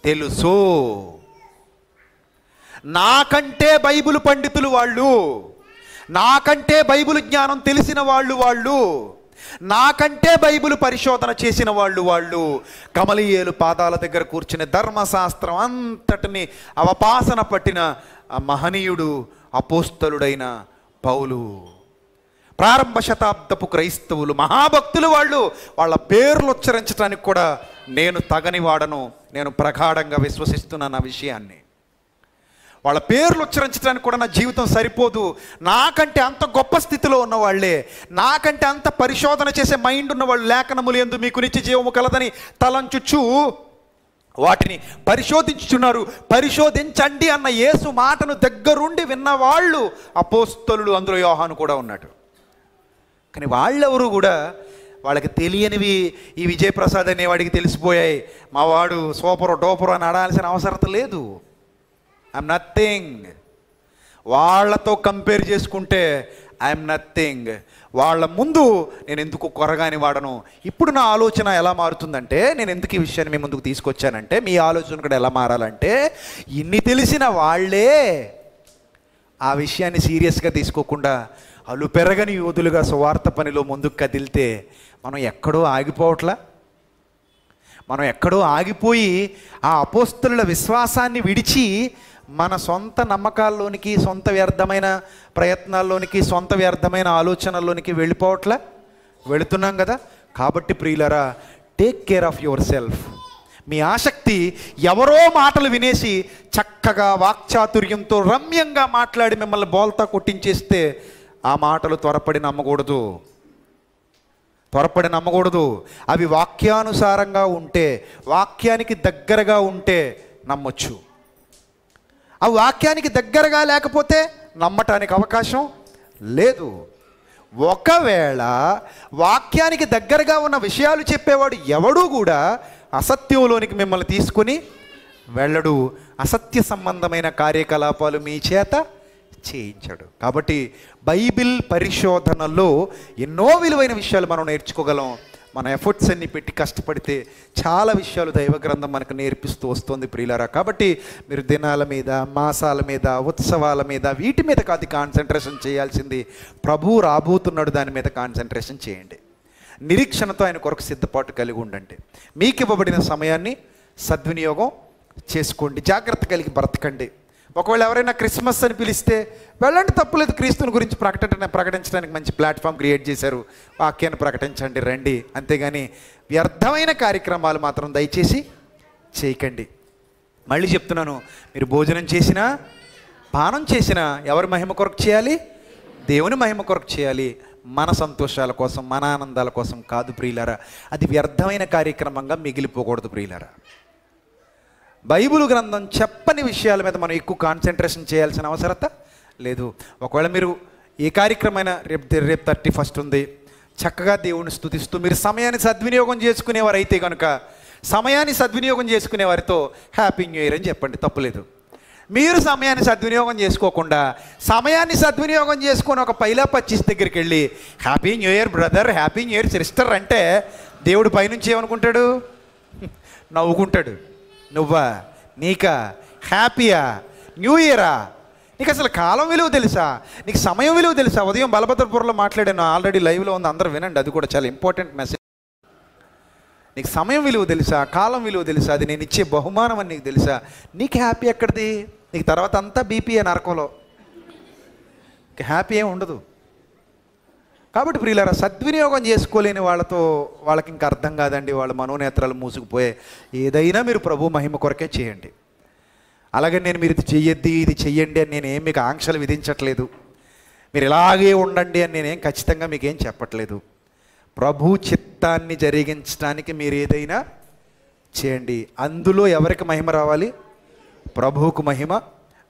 తెలుసు. నాకంటే బైబిల్ పండితులు వాళ్ళు, నాకంటే బైబిల్ జ్ఞానం తెలిసిన వాళ్ళు, నాకంటే బైబిల్ పరిశోధన చేసిన వాళ్ళు గమలీయేలు పాదాల దగ్గర కూర్చుని ధర్మశాస్త్రం అంతటిని అవపాసన పట్టిన మహనీయుడు అపోస్తలుడైన పౌలు. ప్రారంభ శతాబ్దపు క్రైస్తవులు, మహాభక్తులు వాళ్ళ పేర్లు ఉచ్చరించడానికి కూడా నేను తగని వాడను. నేను ప్రగాఢంగా విశ్వసిస్తున్నాను ఆ విషయాన్ని. వాళ్ళ పేర్లు ఉచ్చరించడానికి కూడా నా జీవితం సరిపోదు. నాకంటే అంత గొప్ప స్థితిలో ఉన్నవాళ్లే, నాకంటే అంత పరిశోధన చేసే మైండ్ ఉన్నవాళ్ళు, లేఖనములు యందు మీకు నిత్య జీవము కలదని తలంచుచు వాటిని పరిశోధించుచున్నారు. పరిశోధించండి అన్న యేసు మాటను దగ్గరుండి విన్నవాళ్ళు అపోస్తలులు. అందులో యోహాను కూడా ఉన్నాడు. కానీ వాళ్ళెవరు కూడా, వాళ్ళకి తెలియనివి ఈ విజయప్రసాద్ అనేవాడికి తెలిసిపోయాయి. మా వాడు సూపరు డోపరు అని అడాల్సిన అవసరం లేదు. I'm nothing. వాళ్ళతో కంపేర్ చేసుకుంటే ఐఎమ్ నథింగ్. వాళ్ళ ముందు నేను ఎందుకు కొరగాని వాడను. ఇప్పుడు నా ఆలోచన ఎలా మారుతుందంటే, నేను ఎందుకు ఈ విషయాన్ని మీ ముందుకు తీసుకొచ్చానంటే, మీ ఆలోచన కూడా ఎలా మారాలంటే, ఇన్ని తెలిసిన వాళ్ళే ఆ విషయాన్ని సీరియస్గా తీసుకోకుండా అలు పెరగని యోధులుగా సువార్త పనిలో ముందుకు కదిలితే మనం ఎక్కడో ఆగిపోవట్లా. మనం ఎక్కడో ఆగిపోయి ఆ అపోస్తలుల విశ్వాసాన్ని విడిచి మన సొంత నమ్మకాల్లోనికి, సొంత వ్యర్థమైన ప్రయత్నాల్లోనికి, సొంత వ్యర్థమైన ఆలోచనల్లోనికి వెళ్ళిపోవట్లా. వెళుతున్నాం కదా. కాబట్టి ప్రియులారా, take care of your self. మీ ఆసక్తి ఎవరో మాటలు వినేసి చక్కగా వాక్చాతుర్యంతో రమ్యంగా మాట్లాడి మిమ్మల్ని బోల్తా కొట్టించేస్తే ఆ మాటలు త్వరపడి నమ్మకూడదు. అవి వాక్యానుసారంగా ఉంటే, వాక్యానికి దగ్గరగా ఉంటే నమ్మొచ్చు. ఆ వాక్యానికి దగ్గరగా లేకపోతే నమ్మటానికి అవకాశం లేదు. ఒకవేళ వాక్యానికి దగ్గరగా ఉన్న విషయాలు చెప్పేవాడు ఎవడూ కూడా అసత్యంలోనికి మిమ్మల్ని తీసుకుని వెళ్ళడు. అసత్య సంబంధమైన కార్యకలాపాలు మీ చేత చేయించాడు. కాబట్టి బైబిల్ పరిశోధనలో ఎన్నో విలువైన విషయాలు మనం నేర్చుకోగలం. మన ఎఫర్ట్స్ అన్ని పెట్టి కష్టపడితే చాలా విషయాలు దైవ గ్రంథం మనకు నేర్పిస్తూ వస్తుంది ప్రియులారా. కాబట్టి మీరు దినాల మీద, మాసాల మీద, ఉత్సవాల మీద, వీటి మీద కాదు కాన్సన్ట్రేషన్ చేయాల్సింది. ప్రభువు రాబోతున్నాడు, దాని మీద కాన్సన్ట్రేషన్ చేయండి. నిరీక్షణతో ఆయన కొరకు సిద్ధపాటు కలిగి ఉండండి. మీకు ఇవ్వబడిన సమయాన్ని సద్వినియోగం చేసుకోండి. జాగ్రత్త కలిగి బ్రతకండి. ఒకవేళ ఎవరైనా క్రిస్మస్ అని పిలిస్తే వెళ్ళండి, తప్పులేదు. క్రీస్తుని గురించి ప్రకటించడానికి మంచి ప్లాట్ఫామ్ క్రియేట్ చేశారు. వాక్యాన్ని ప్రకటించండి, రండి. అంతేగాని వ్యర్థమైన కార్యక్రమాలు మాత్రం దయచేసి చేయకండి. మళ్ళీ చెప్తున్నాను, మీరు భోజనం చేసినా, పానం చేసినా ఎవరి మహిమ కొరకు చేయాలి? దేవుని మహిమ కొరకు చేయాలి. మన సంతోషాల కోసం, మన ఆనందాల కోసం కాదు ప్రియులారా. అది వ్యర్థమైన కార్యక్రమంగా మిగిలిపోకూడదు ప్రియులారా. బైబిల్ గ్రంథం చెప్పని విషయాల మీద మనం ఎక్కువ కాన్సన్ట్రేషన్ చేయాల్సిన అవసరత లేదు. ఒకవేళ మీరు ఏ కార్యక్రమమైనా రేపు 31 ఉంది, చక్కగా దేవుని స్తుతిస్తూ మీరు సమయాన్ని సద్వినియోగం చేసుకునేవారు అయితే కనుక సమయాన్ని సద్వినియోగం చేసుకునే వారితో హ్యాపీ న్యూ ఇయర్ అని చెప్పండి, తప్పులేదు. మీరు సమయాన్ని సద్వినియోగం చేసుకోకుండా సమయాన్ని సద్వినియోగం చేసుకొని ఒక పైలా 25 దగ్గరికి వెళ్ళి happy new year brother, happy new year sister అంటే దేవుడు పైనుంచి ఏమనుకుంటాడు? నవ్వుకుంటాడు. నువ్వా, నీకా, హ్యాపీయా, న్యూ ఇయరా? నీకు అసలు కాలం విలువ తెలుసా? నీకు సమయం విలువ తెలుసా? ఉదయం బలభద్రపురంలో మాట్లాడాను, ఆల్రెడీ లైవ్లో ఉంది, అందరూ వినండి. అది కూడా చాలా ఇంపార్టెంట్ మెసేజ్. నీకు సమయం విలువ తెలుసా, కాలం విలువ తెలుసా, అది నేను ఇచ్చే బహుమానం అని నీకు తెలుసా, నీకు హ్యాపీ ఎక్కడిది? నీకు తర్వాత అంతా బీపీఏ నరకంలో, హ్యాపీ ఏం ఉండదు. కాబట్టి ప్రియులారా, సద్వినియోగం చేసుకోలేని వాళ్ళకి ఇంకా అర్థం కాదండి, వాళ్ళ మనోనేత్రాలు మూసుకుపోయే. ఏదైనా మీరు ప్రభు మహిమ కొరకే చేయండి. అలాగే మీరు ఇది చెయ్యొద్ది, ఇది చెయ్యండి అని నేనేం మీకు ఆంక్షలు విధించట్లేదు, మీరు ఇలాగే ఉండండి అని నేనేం ఖచ్చితంగా మీకేం చెప్పట్లేదు. ప్రభు చిత్తాన్ని జరిగించడానికి మీరు ఏదైనా చేయండి. అందులో ఎవరికి మహిమ రావాలి? ప్రభువుకు మహిమ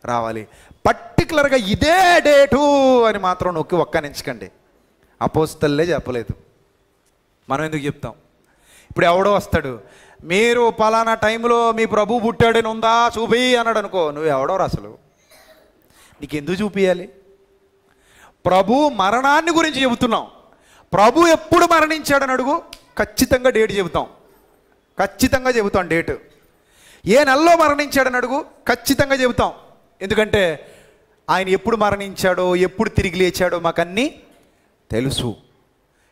రావాలి. పర్టికులర్గా ఇదే డేటు అని మాత్రం నొక్కి ఒక్కనించకండి. అపోస్తలే చెప్పలేదు, మనం ఎందుకు చెప్తాం? ఇప్పుడు ఎవడో వస్తాడు, మీరు పలానా టైంలో మీ ప్రభు పుట్టాడని ఉందా చూపి అన్నాడు అనుకో, నువ్వు ఎవడోరా అసలు, నీకు ఎందుకు చూపించాలి? ప్రభు మరణాన్ని గురించి చెబుతున్నాం. ప్రభు ఎప్పుడు మరణించాడని అడుగు, ఖచ్చితంగా డేట్ చెబుతాం, ఖచ్చితంగా చెబుతాం డేటు. ఏ నెలలో మరణించాడని అడుగు, ఖచ్చితంగా చెబుతాం. ఎందుకంటే ఆయన ఎప్పుడు మరణించాడో, ఎప్పుడు తిరిగి లేచాడో మాకన్నీ తెలుసు.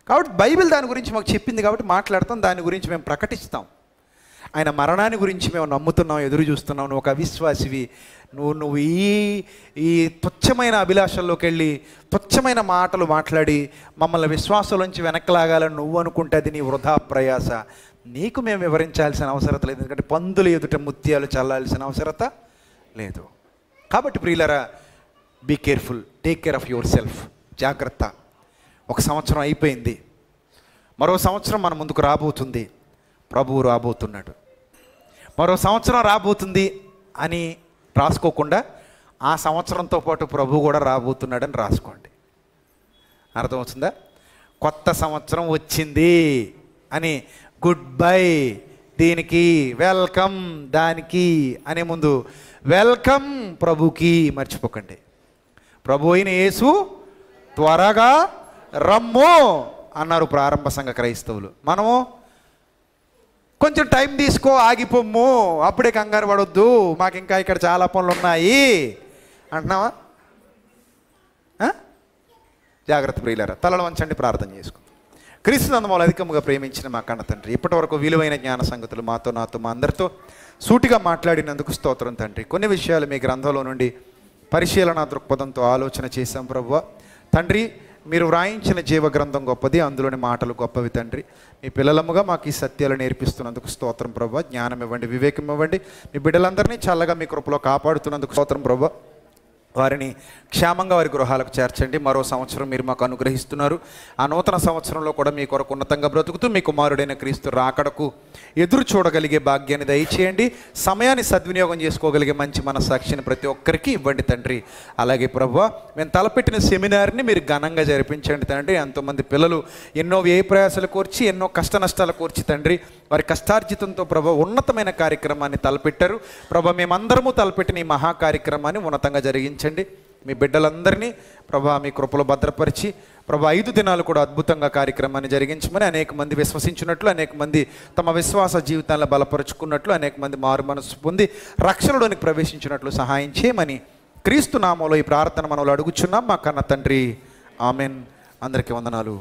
కాబట్టి బైబిల్ దాని గురించి మాకు చెప్పింది కాబట్టి మాట్లాడతాం, దాని గురించి మేము ప్రకటిస్తాం. ఆయన మరణాన్ని గురించి మేము నమ్ముతున్నాం, ఎదురు చూస్తున్నాం. నువ్వు ఒక అవిశ్వాసివి, నువ్వు ఈ తుచ్చమైన అభిలాషల్లోకి వెళ్ళి తుచ్చమైన మాటలు మాట్లాడి మమ్మల్ని విశ్వాసంలోంచి వెనక్కి లాగాలని నువ్వు అనుకుంటే అది నీ వృధా ప్రయాస. నీకు మేము వివరించాల్సిన అవసరత లేదు, ఎందుకంటే పందుల ఎదుట ముత్యాలు చల్లాల్సిన అవసరత లేదు. కాబట్టి ప్రియులారా, be careful, take care of your self. జాగ్రత్త. ఒక సంవత్సరం అయిపోయింది, మరో సంవత్సరం మన ముందుకు రాబోతుంది. ప్రభువు రాబోతున్నాడు, మరో సంవత్సరం రాబోతుంది అని రాసుకోకుండా ఆ సంవత్సరంతో పాటు ప్రభు కూడా రాబోతున్నాడని రాసుకోండి. అర్థమవుతుందా? కొత్త సంవత్సరం వచ్చింది అని గుడ్ బై దీనికి, వెల్కమ్ దానికి అనే ముందు వెల్కమ్ ప్రభుకి మర్చిపోకండి. ప్రభు అయిన యేసు త్వరగా రమ్ము అన్నారు ప్రారంభ సంఘ క్రైస్తవులు. మనము కొంచెం టైం తీసుకో, ఆగిపోమ్ము, అప్పుడే కంగారు పడొద్దు, మాకు ఇంకా ఇక్కడ చాలా పనులు ఉన్నాయి అంటున్నావా? జాగ్రత్త ప్రియులారా, తలలు వంచండి, ప్రార్థన చేసుకుందాం. క్రీస్తు నందములు అధికముగా ప్రేమించిన మా కన్న తండ్రి, ఇప్పటి వరకు విలువైన జ్ఞాన సంగతులు మాతో, నాతో, మా అందరితో సూటిగా మాట్లాడినందుకు స్తోత్రం తండ్రి. కొన్ని విషయాలు మీ గ్రంథంలో నుండి పరిశీలన దృక్పథంతో ఆలోచన చేశాం ప్రభువా. తండ్రి, మీరు వ్రాయించిన జీవ గ్రంథం గొప్పది, అందులోని మాటలు గొప్పవి తండ్రి. మీ పిల్లలముగా మాకు ఈ సత్యాలు నేర్పిస్తున్నందుకు స్తోత్రం ప్రభువా. జ్ఞానం ఇవ్వండి, వివేకం ఇవ్వండి. మీ బిడ్డలందరినీ చల్లగా మీ కృపలో కాపాడుతున్నందుకు స్తోత్రం ప్రభువా. వారిని క్షేమంగా వారి గృహాలకు చేర్చండి. మరో సంవత్సరం మీరు మాకు అనుగ్రహిస్తున్నారు. ఆ నూతన సంవత్సరంలో కూడా మీ కొరకు ఉన్నతంగా బ్రతుకుతూ మీ కుమారుడైన క్రీస్తు రాకడకు ఎదురు చూడగలిగే భాగ్యాన్ని దయచేయండి. సమయాన్ని సద్వినియోగం చేసుకోగలిగే మంచి మనస్సాక్షిని ప్రతి ఒక్కరికి ఇవ్వండి తండ్రి. అలాగే ప్రభువా, మేము తలపెట్టిన సెమినార్ని మీరు ఘనంగా జరిపించండి తండ్రి. ఎంతోమంది పిల్లలు ఎన్నో వ్యయ ప్రయాసాలు కోర్చి, ఎన్నో కష్ట నష్టాలు కోర్చి తండ్రి, వారి కష్టార్జితంతో ప్రభు ఉన్నతమైన కార్యక్రమాన్ని తలపెట్టారు. ప్రభు, మేమందరము తలపెట్టిన ఈ మహా కార్యక్రమాన్ని ఉన్నతంగా జరిగించండి. మీ బిడ్డలందరినీ ప్రభా మీ కృపలో భద్రపరిచి ప్రభా 5 దినాలు కూడా అద్భుతంగా కార్యక్రమాన్ని జరిగించమని, అనేక మంది విశ్వసించినట్లు, అనేక మంది తమ విశ్వాస జీవితాలను బలపరుచుకున్నట్లు, అనేక మంది మారు మనసు పొంది రక్షణలోనికి ప్రవేశించినట్లు సహాయం చేయమని క్రీస్తు నామములో ఈ ప్రార్థన మనలో అడుగుచున్నాం మా కన్న తండ్రి. ఆమెన్. అందరికీ వందనాలు.